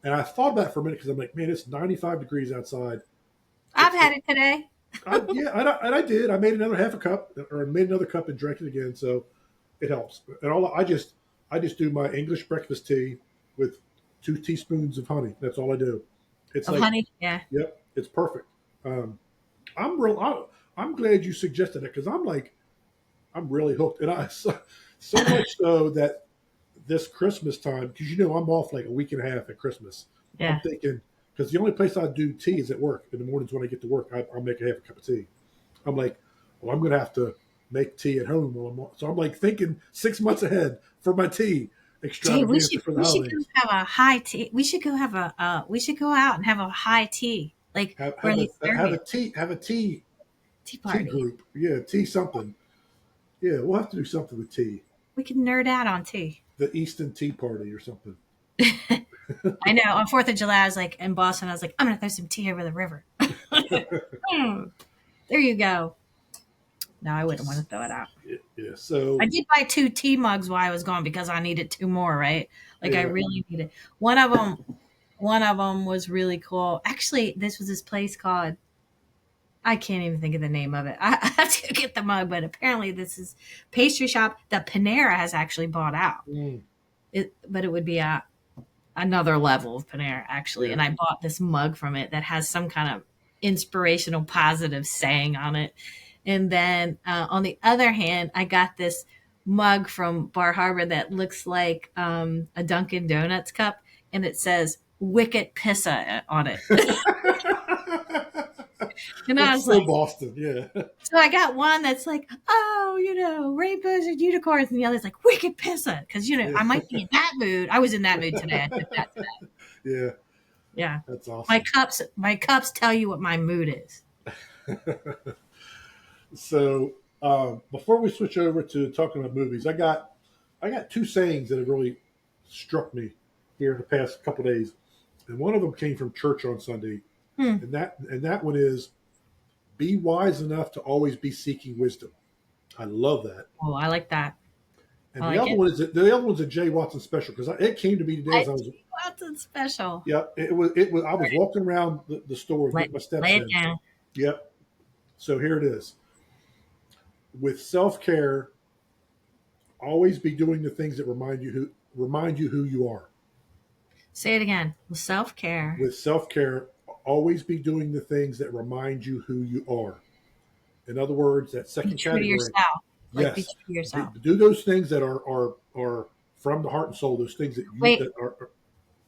And I thought about it for a minute because I'm like, man, it's 95 degrees outside. I've had it today. And I did. I made another half a cup, or made another cup and drank it again. So it helps. And I just do my English breakfast tea with 2 teaspoons of honey. That's all I do. It's Of like, honey. Yeah. yep, it's perfect. Um, I'm glad you suggested it because I'm really hooked, and so much so that this Christmas time, because I'm off like a week and a half at Christmas. I'm Yeah. thinking, because the only place I do tea is at work. In the mornings when I get to work, I'll make a half a cup of tea. I'm like, well, I'm gonna have to make tea at home while so I'm like thinking 6 months ahead for my tea Dave, extravaganza for the we should go holidays. have a high tea. We should go have a we should go out and have a high tea, like where they serve you Have a tea tea party. group. Yeah, tea something. Yeah, we'll have to do something with tea. We can nerd out on tea. The Easton Tea Party or something. I know. On Fourth of July, I was like in Boston. I was like, I'm gonna throw some tea over the river. Hmm, there you go. No, I wouldn't want to throw it out. Yeah. I So did buy 2 tea mugs while I was gone because I needed 2 more. Right? Like I yeah. really needed. One of them was really cool. Actually, this was this place called. I can't even think of the name of it. I have to get the mug, but apparently this is pastry shop that Panera has actually bought out. Mm, But it would be another level of Panera actually. yeah. And I bought this mug from it that has some kind of inspirational, positive saying on it. And then on the other hand, I got this mug from Bar Harbor that looks like a Dunkin' Donuts cup, and it says "Wicked Pissa" on it. And I That's was so like, Boston. Yeah. so I got one that's like, oh, rainbows and unicorns, and the other's like wicked pissa, because I Yeah. might be in that mood. I was in that mood today. I did that today. Yeah. Yeah, That's my awesome. cups tell you what my mood is. So before we switch over to talking about movies, I got 2 sayings that have really struck me here in the past couple days, and one of them came from church on Sunday, Hmm. and that one is, "Be wise enough to always be seeking wisdom." I love that. Oh, I like that. And I like it. the other one's a Jay Watson special because it came to me today I as I was. Watson special. Yeah, it was. I was walking around the store Let getting my lay steps it in. down. Yep. So here it is. With self care, always be doing the things that remind you who you are. Say it again. Self care. With self care, always be doing the things that remind you who you are. In other words, that Be second true to category, yourself. Like be yes, true to yourself. do those things that are from the heart and soul. Those things Wait, that are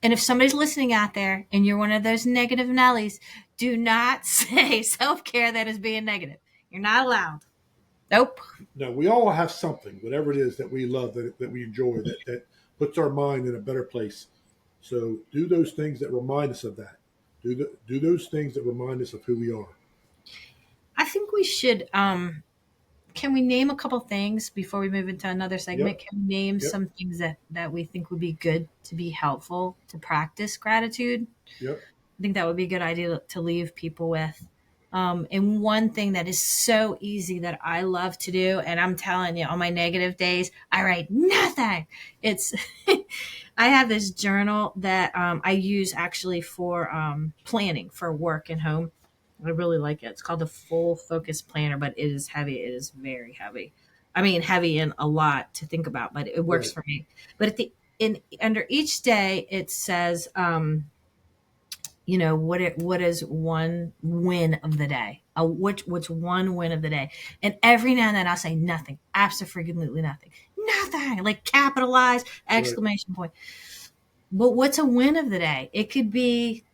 and if somebody's listening out there and you're one of those negative Nellies, do not say self care that is being negative. You're not allowed. Nope. no. We all have something, whatever it is that we love, that we enjoy, that puts our mind in a better place. So do those things that remind us of that. Do those things that remind us of who we are. I think we should. Can we name a couple things before we move into another segment? Yep. Can we name Yep. some things that we think would be good to be helpful to practice gratitude? Yep. I think that would be a good idea to leave people with. And one thing that is so easy that I love to do, and I'm telling you, on my negative days, I write nothing. It's I have this journal that I use actually for planning for work and home. I really like it. It's called the Full Focus Planner, but it is heavy. It is very heavy. I mean, heavy and a lot to think about, but it works Right. for me. But at the in under each day, it says what is one win of the day, what's one win of the day. And every now and then I'll say nothing, absolutely nothing, nothing, like capitalize Right. exclamation point. But what's a win of the day? It could be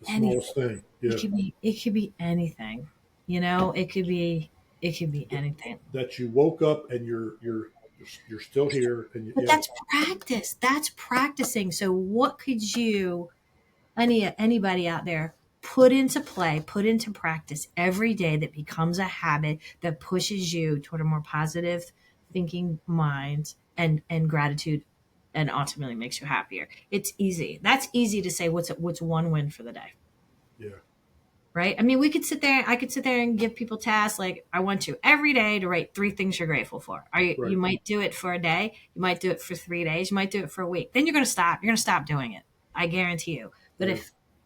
The smallest anything. thing. it Yeah. could be it could be anything. It could be anything. That you woke up and you're still here and But yeah. that's practice, that's practicing. So what could you, anybody out there, put into play, put into practice every day that becomes a habit that pushes you toward a more positive thinking mind and gratitude, and ultimately makes you happier. It's easy. That's easy to say. What's one win for the day, Yeah. right? I mean, we could sit there. I could sit there and give people tasks like, I want you every day to write 3 things you're grateful for. You Right. might do it for a day. You might do it for 3 days. You might do it for a week. Then you're going to stop. You're going to stop doing it. I guarantee you. But Yeah.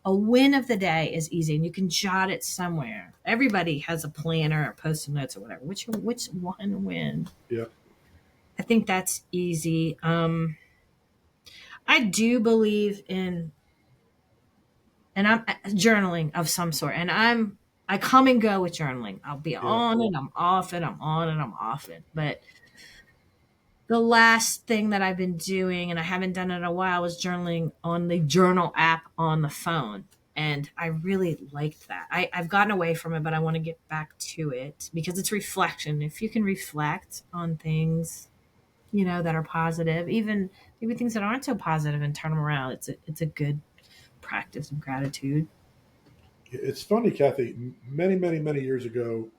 a win of the day is easy, and you can jot it somewhere. Everybody has a planner or post-it notes or whatever. Which one win? Yeah. I think that's easy. I do believe in, and I'm journaling of some sort, and I come and go with journaling. I'll be Yeah. on it, I'm off it, I'm on it, I'm off it. But the last thing that I've been doing, and I haven't done it in a while, was journaling on the journal app on the phone. And I really liked that. I've gotten away from it, but I want to get back to it because it's reflection. If you can reflect on things, that are positive, even maybe things that aren't so positive, and turn them around, it's a good practice of gratitude. It's funny, Kathy. Many, many, many years ago,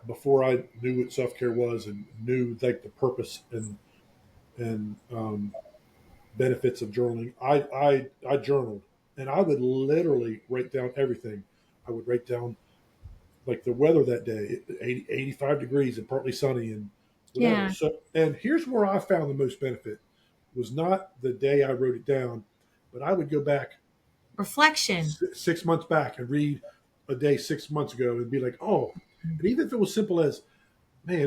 before I knew what self care was and knew like the purpose and benefits of journaling, I journaled, and I would literally write down everything. I would write down like the weather that day, 85 degrees and partly sunny and whatever. Yeah. So, and here's where I found the most benefit was not the day I wrote it down, but I would go back Reflection. 6 months back and read a day 6 months ago and be like, oh, and even if it was simple as, man,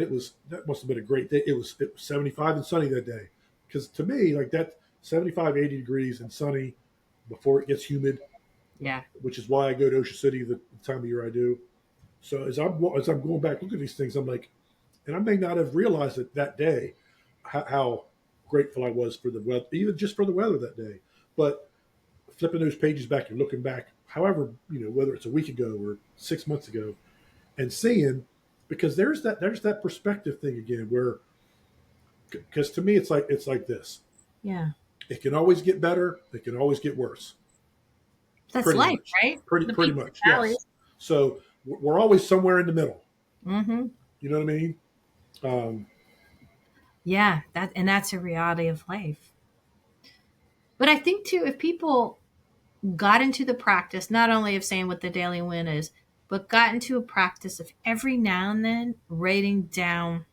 that must have been a great day. It was 75 and sunny that day. Because to me, like that 75, 80 degrees and sunny before it gets humid, Yeah. which is why I go to Ocean City the time of year I do. So as I'm going back look at these things, I'm like, and I may not have realized it that day how grateful I was for the weather, even just for the weather that day. But flipping those pages back and looking back, however, whether it's a week ago or 6 months ago, and seeing, because there's that perspective thing again, where because to me it's like this. Yeah. It can always get better. It can always get worse. That's Pretty life, much. right? Pretty The pretty peaks much. and Yes. valleys. So we're always somewhere in the middle. Mm-hmm. You know what I mean? Um, Yeah, that's a reality of life. But I think too, if people got into the practice, not only of saying what the daily win is, but got into a practice of every now and then writing down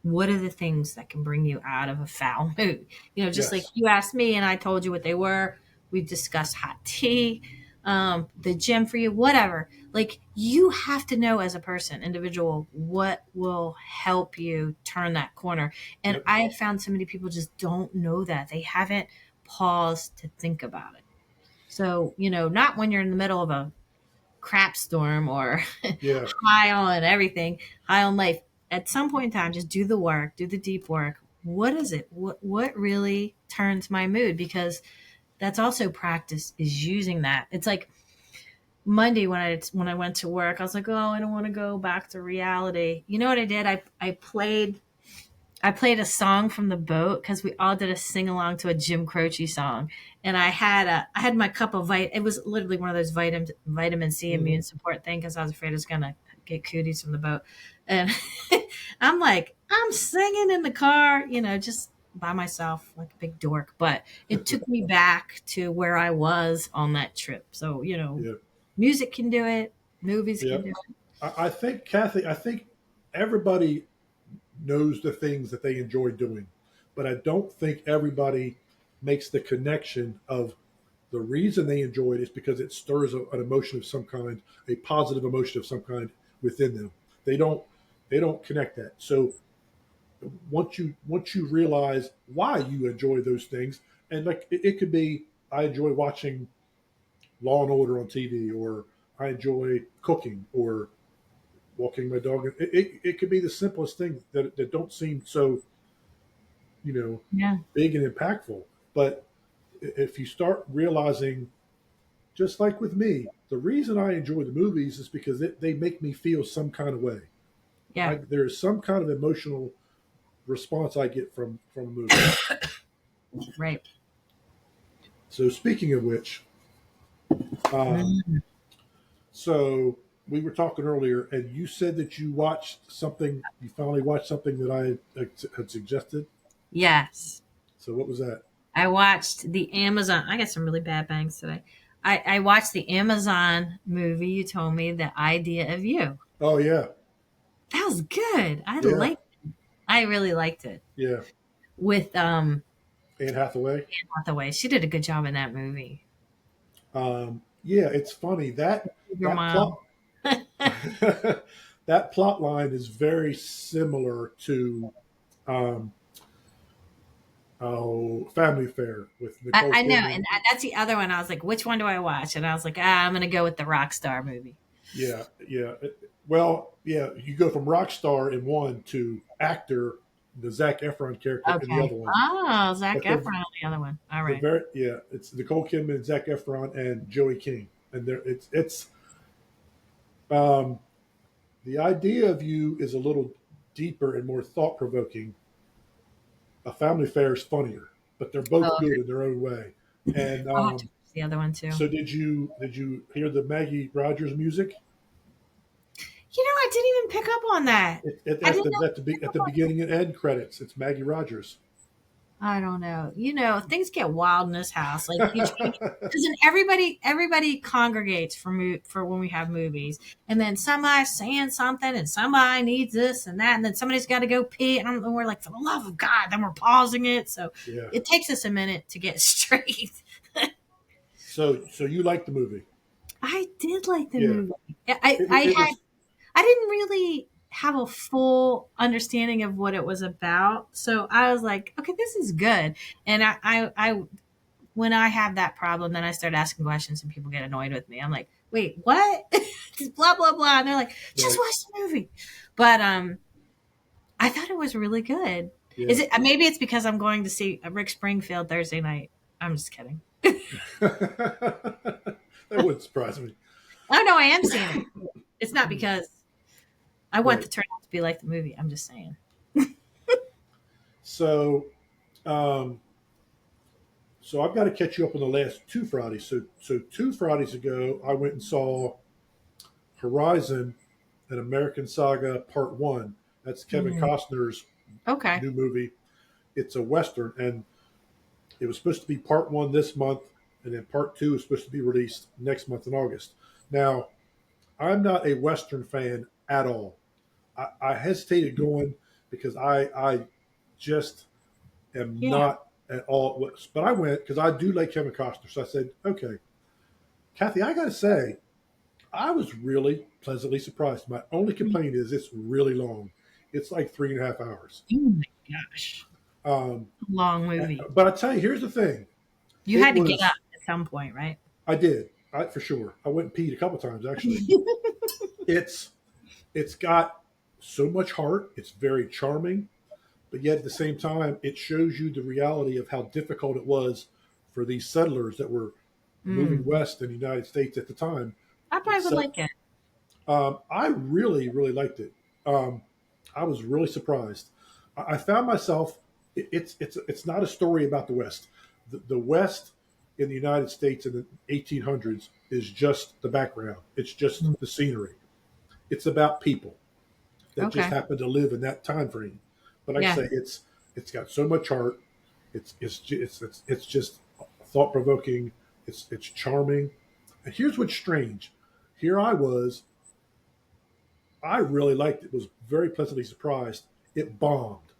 what are the things that can bring you out of a foul mood. Just like yes. you asked me and I told you what they were. We discussed hot tea, the gym for you, whatever. Like, you have to know as a person, individual, what will help you turn that corner. And Yep. I have found so many people just don't know that. They haven't paused to think about it. So, not when you're in the middle of a crap storm or Yeah. high on everything, high on life. At some point in time, just do the work, do the deep work. What is it? What really turns my mood? Because that's also practice, is using that. It's like Monday when I went to work, I was like, oh, I don't want to go back to reality. You know what I did? I played a song from the boat because we all did a sing along to a Jim Croce song, and I had my cup of It was literally one of those vitamin C Hmm. immune support thing because I was afraid I was gonna get cooties from the boat, and I'm singing in the car, just by myself like a big dork. But it took me back to where I was on that trip. So Yeah. music can do it, movies Yeah. can do it. I think, Kathy, I think everybody knows the things that they enjoy doing, but I don't think everybody makes the connection of the reason they enjoy it is because it stirs an emotion of some kind, a positive emotion of some kind within them. They don't they don't connect that. So once you realize why you enjoy those things, and like it could be, I enjoy watching Law and Order on TV, or I enjoy cooking, or walking my dog. It could be the simplest thing that don't seem so Yeah, big and impactful. But if you start realizing, just like with me, the reason I enjoy the movies is because they make me feel some kind of way. yeah, There is some kind of emotional response I get from a movie. right. So speaking of which, um, Mm. so we were talking earlier, and you said that you watched something. You finally watched something that I had suggested. Yes. So what was that? I watched the Amazon. I got some really bad bangs today. I watched the Amazon movie you told me, The Idea of You. Oh yeah, That was good. yeah, I really liked it. yeah. With Anne Hathaway. Hathaway. She did a good job in that movie. Yeah, it's funny that Your that plot mom. that plot line is very similar to um, Family Affair with Nicole I know, Kidman. and that's the other one. I was like, which one do I watch? And I was like, I'm gonna go with the Rockstar movie. Yeah, yeah. Well, yeah, you go from rock star in one to actor, the Zac Efron character in the Okay. other one. Oh, Zach But Efron on the other one. All they're right. very yeah. It's Nicole Kidman, Zac Efron, and Joey King, and it's um, the idea of you is a little deeper and more thought provoking. A Family Affair is funnier, but they're both Oh, good in their own way. And I'll have to watch the other one too. so, did you hear the Maggie Rogers music I didn't even pick up on that. I didn't know. at the beginning and end credits? It's Maggie Rogers. I don't know. Things get wild in this house. Like you try because then everybody congregates for when we have movies, and then somebody's saying something, and somebody needs this and that, and then somebody's got to go pee, and we're like, for the love of God, then we're pausing it. So Yeah. it takes us a minute to get straight. So you like the movie? I did like the Yeah. movie. I It, I it had was. I didn't really have a full understanding of what it was about. So I was like, okay, this is good. And I when I have that problem, then I start asking questions and people get annoyed with me. I'm like, wait, what? Just blah blah blah. And they're like, just Right. watch the movie. But I thought it was really good. Is Yeah. it maybe it's because I'm going to see Rick Springfield Thursday night. I'm just kidding. That wouldn't surprise me. Oh no, I am seeing it. It's not because I want Right. the turnout to be like the movie. I'm just saying. So, um, so I've got to catch you up on the last two Fridays. So 2 Fridays ago, I went and saw Horizon, an American Saga Part One. That's Kevin Mhm. Costner's Okay. new movie. It's a western, and it was supposed to be Part One this month, and then Part Two is supposed to be released next month in August. Now, I'm not a western fan at all. I hesitated going because I just am Yeah. not at all. But I went because I do like Kevin Costner. So I said, okay, Kathy, I got to say, I was really pleasantly surprised. My only complaint is it's really long. It's like 3.5 hours. Oh my gosh. Um, Long movie. but I tell you, here's the thing. You It had to get up was, at some point, right? I did, for sure. I went and peed a couple times actually. It's it's got so much heart. It's very charming, but yet at the same time, it shows you the reality of how difficult it was for these settlers that were moving Mm. west in the United States at the time. I probably would like it. I really, really liked it. Um, I was really surprised. I found myself. It's not a story about the West. The West in the United States in the 1800s is just the background. It's just Mm. the scenery. It's about people that just Okay. happen to live in that time frame. But like I Yeah. say, it's got so much heart. It's just thought provoking. It's charming. And here's what's strange. Here I was. I really liked it. Was very pleasantly surprised. It bombed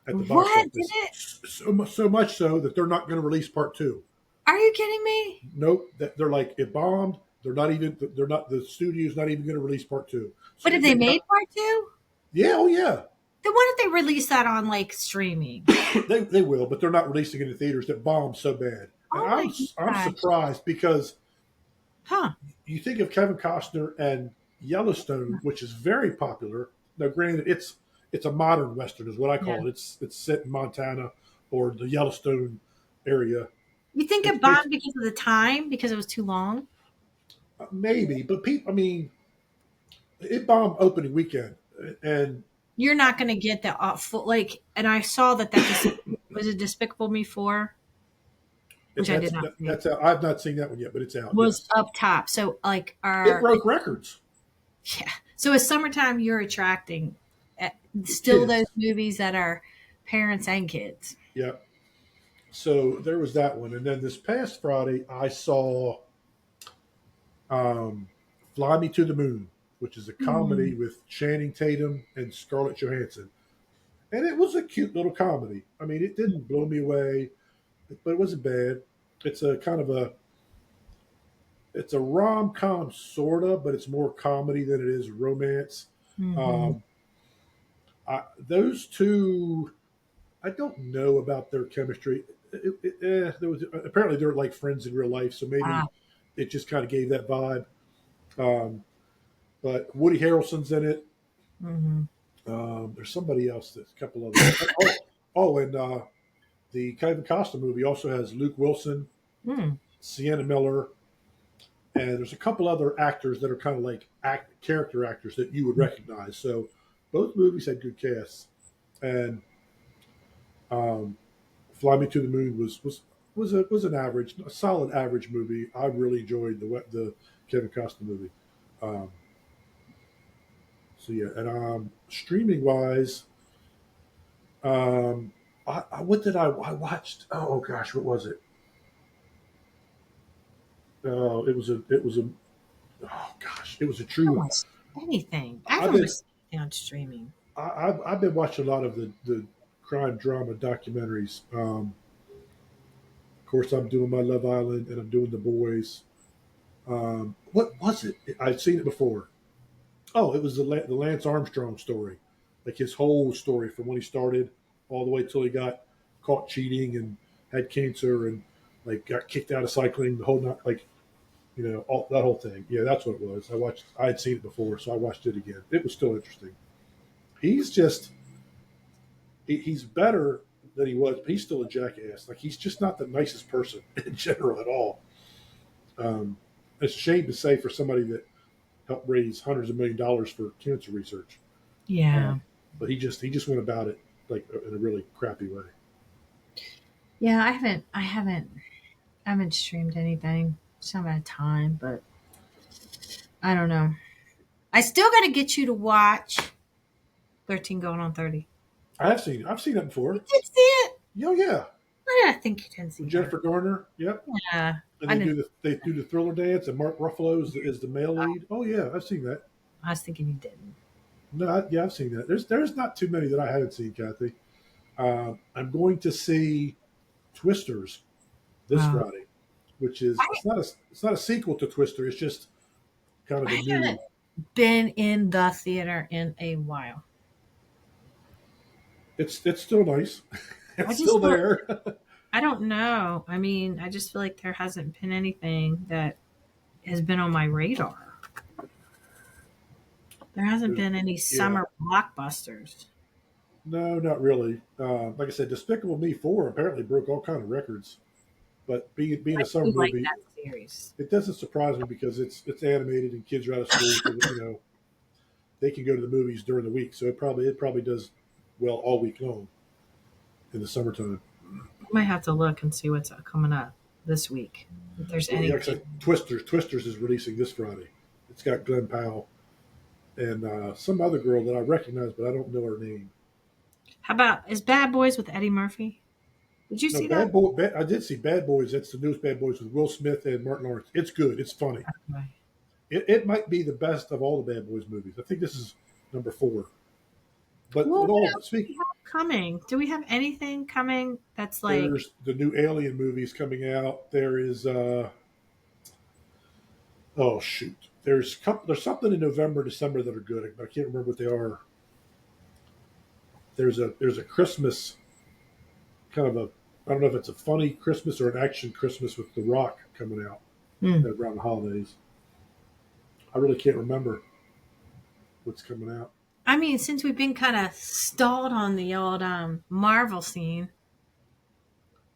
at the box What did office it? so much so that they're not going to release part two. Are you kidding me? Nope. That they're like it bombed. They're not the studio's not even going to release part two. So But have it they may made not. part two? Yeah, oh yeah, Then why don't they release that on like streaming? they will, but they're not releasing it in theaters. That bombed so bad, and Oh my I'm gosh. surprised because Huh. you think of Kevin Costner and Yellowstone, which is very popular. Now, granted, it's a modern western, is what I Yeah. call it. It's set in Montana or the Yellowstone area. You think it It's bombed because of the time, because it was too long? maybe, but people, I mean, it bombed opening weekend, and You're not going to get the full like. And I saw was it Despicable Me 4, which I did not see. that's out. I've not seen that one yet, but it's out. Was Yes, up top. So like it our broke records. yeah. So it's summertime. You're attracting still those Kids, movies that are parents and kids. yeah. So there was that one, and then this past Friday, I saw um, "Fly Me to the Moon," which is a comedy Mm. with Channing Tatum and Scarlett Johansson, and it was a cute little comedy. I mean, it didn't blow me away, but it wasn't bad. It's a kind of a it's a rom com sorta, but it's more comedy than it is romance. Mm-hmm. Um, those two, I don't know about their chemistry. There was apparently they're like friends in real life, so maybe Ah. it just kind of gave that vibe. Um, but Woody Harrelson's in it. Mm-hmm. There's somebody else. There's a couple others. And the Kevin Costner movie also has Luke Wilson, Mm. Sienna Miller, and there's a couple other actors that are kind of like character actors that you would recognize. So both movies had good casts, and um, Fly Me to the Moon was an average, a solid average movie. I really enjoyed the Kevin Costner movie. Um, so yeah, and streaming wise, um, what did I watched? Oh gosh, what was it? It was a oh gosh, it was a I don't true. watch anything. I I've haven't been watched anything on streaming. I've been watching a lot of the crime drama documentaries. Of course, I'm doing my Love Island and I'm doing The Boys. What was it? I'd seen it before. Oh, it was the Lance Armstrong story, like his whole story from when he started all the way till he got caught cheating and had cancer and like got kicked out of cycling. The whole not like all, that whole thing. Yeah, that's what it was. I had seen it before, so I watched it again. It was still interesting. He's just he's better than he was, but he's still a jackass. Like he's just not the nicest person in general at all. Um, it's a shame to say for somebody that helped raise hundreds of $1 millions for cancer research. Yeah. Um, but he just went about it like in a really crappy way. Yeah, I haven't streamed anything. Just haven't had time, but I don't know. I still got to get you to watch 13 Going on 30. I've seen it You before. did see it? Oh yeah, Why did I think you didn't with see that? Jennifer Garner. Yep. Yeah, And I didn't. they do the thriller dance, and Mark Ruffalo is the male lead. Oh yeah, I've seen that. I was thinking you didn't. No, yeah, I've seen that. There's not too many that I haven't seen, Kathy. I'm going to see Twisters this Oh, Friday, which is I, it's not a sequel to Twister. It's just kind of I a haven't new. been in the theater in a while. It's still nice. I It's still just feel, there. I don't know. I mean, I just feel like there hasn't been anything that has been on my radar. There hasn't been any Yeah, summer blockbusters. no, not really. Like I said, Despicable Me 4 apparently broke all kind of records. But being I a summer do like movie, that series. it doesn't surprise me because it's animated and kids are out of school, so that, they can go to the movies during the week. So it probably does well all week long in the summertime. I might have to look and see what's coming up this week. If there's Yeah, like I anything. said, Twisters is releasing this Friday. It's got Glenn Powell and some other girl that I recognize, but I don't know her name. How about is Bad Boys with Eddie Murphy? Did you No, see that? I did see Bad Boys. That's the newest Bad Boys with Will Smith and Martin Lawrence. It's good. It's funny. Right. It might be the best of all the Bad Boys movies. I think this is number 4. But Well, with what all else do speak, we have coming? Do we have anything coming that's like there's the new Alien movies coming out. There is oh shoot, there's something in November, December that are good, but I can't remember what they are. There's a Christmas kind of a I don't know if it's a funny Christmas or an action Christmas with The Rock coming out hmm. around the holidays. I really can't remember what's coming out. I mean, since we've been kind of stalled on the old Marvel scene,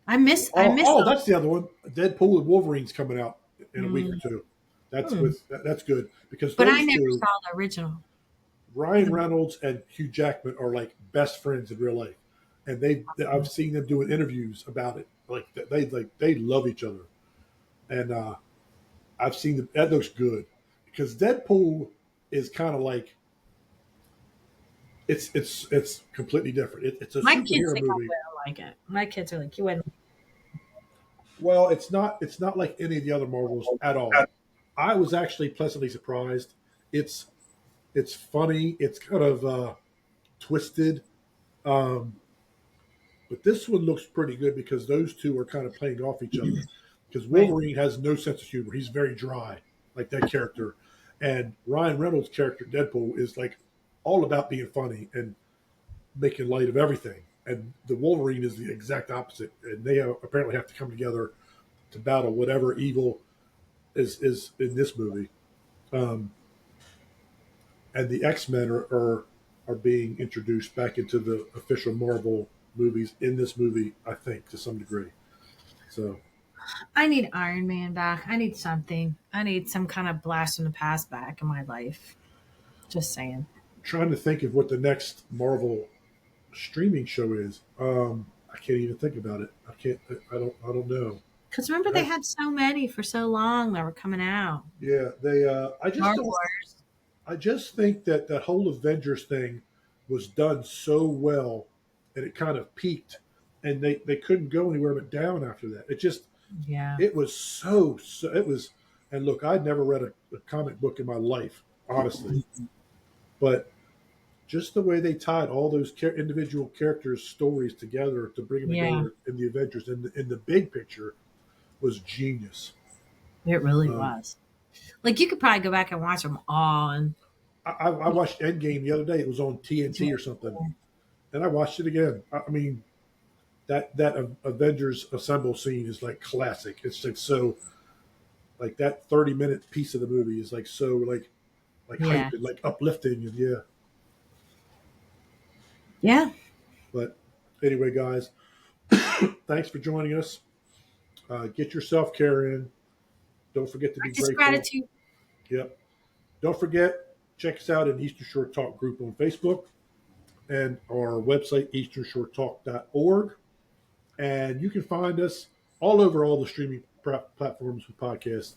I miss Oh, those. that's the other one. Deadpool and Wolverine's coming out in a week or Mm, two. That's hmm. that's good because But I those never two, saw the original. Ryan Reynolds and Hugh Jackman, are like best friends in real life, and I've seen them doing interviews about it. They love each other, and I've seen them. That looks good because Deadpool is kind of like it's completely different. It's a My kids superhero think I movie. will like it. My kids are like, you wouldn't. Well, it's not like any of the other Marvels at all. I was actually pleasantly surprised. It's it's funny. It's kind of twisted, um, but this one looks pretty good because those two are kind of playing off each other. because Right. Wolverine has no sense of humor. He's very dry, like that character. And Ryan Reynolds' character, Deadpool, is like all about being funny and making light of everything. And the Wolverine is the exact opposite. And they apparently have to come together to battle whatever evil is in this movie. Um, and the X Men are being introduced back into the official Marvel movies in this movie, I think, to some degree. So I need Iron Man back. I need something. I need some kind of blast from the past back in my life. Just saying. trying to think of what the next Marvel streaming show is. I can't even think about it. I can't. I don't know. Because remember, they I, had so many for so long that were coming out. yeah, they. I Star just don't. Wars. I just think that that whole Avengers thing was done so well, and it kind of peaked, and they couldn't go anywhere but down after that. Yeah. It was so it was. And look, I'd never read a comic book in my life, honestly, but just the way they tied all those individual characters' stories together to bring them Yeah. together in the Avengers in the big picture was genius. It really Um, was. Like you could probably go back and watch them all and I watched Endgame the other day. It was on TNT or something, and I watched it again. I mean, that Avengers Assemble scene is like classic. It's like so like that 30-minute piece of the movie is like so like hype yeah. and like uplifting and yeah. Yeah. But anyway, guys, thanks for joining us. Get your self care in. Don't forget to be Practice grateful. gratitude. Yep. Don't forget, check us out in Eastern Shore Talk group on Facebook and our website, easternshoretalk.org. And you can find us all over all the streaming platforms with podcasts.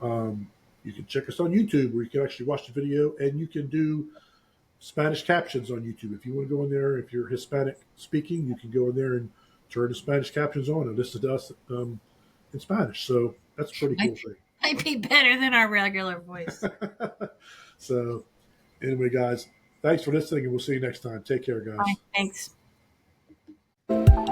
You can check us on YouTube where you can actually watch the video and you can do Spanish captions on YouTube. If you want to go in there, if you're Hispanic speaking, you can go in there and turn the Spanish captions on and listen to us in Spanish. So that's a pretty Might, cool thing. might be better than our regular voice. So, anyway, guys, thanks for listening, and we'll see you next time. Take care, Bye. guys. Thanks.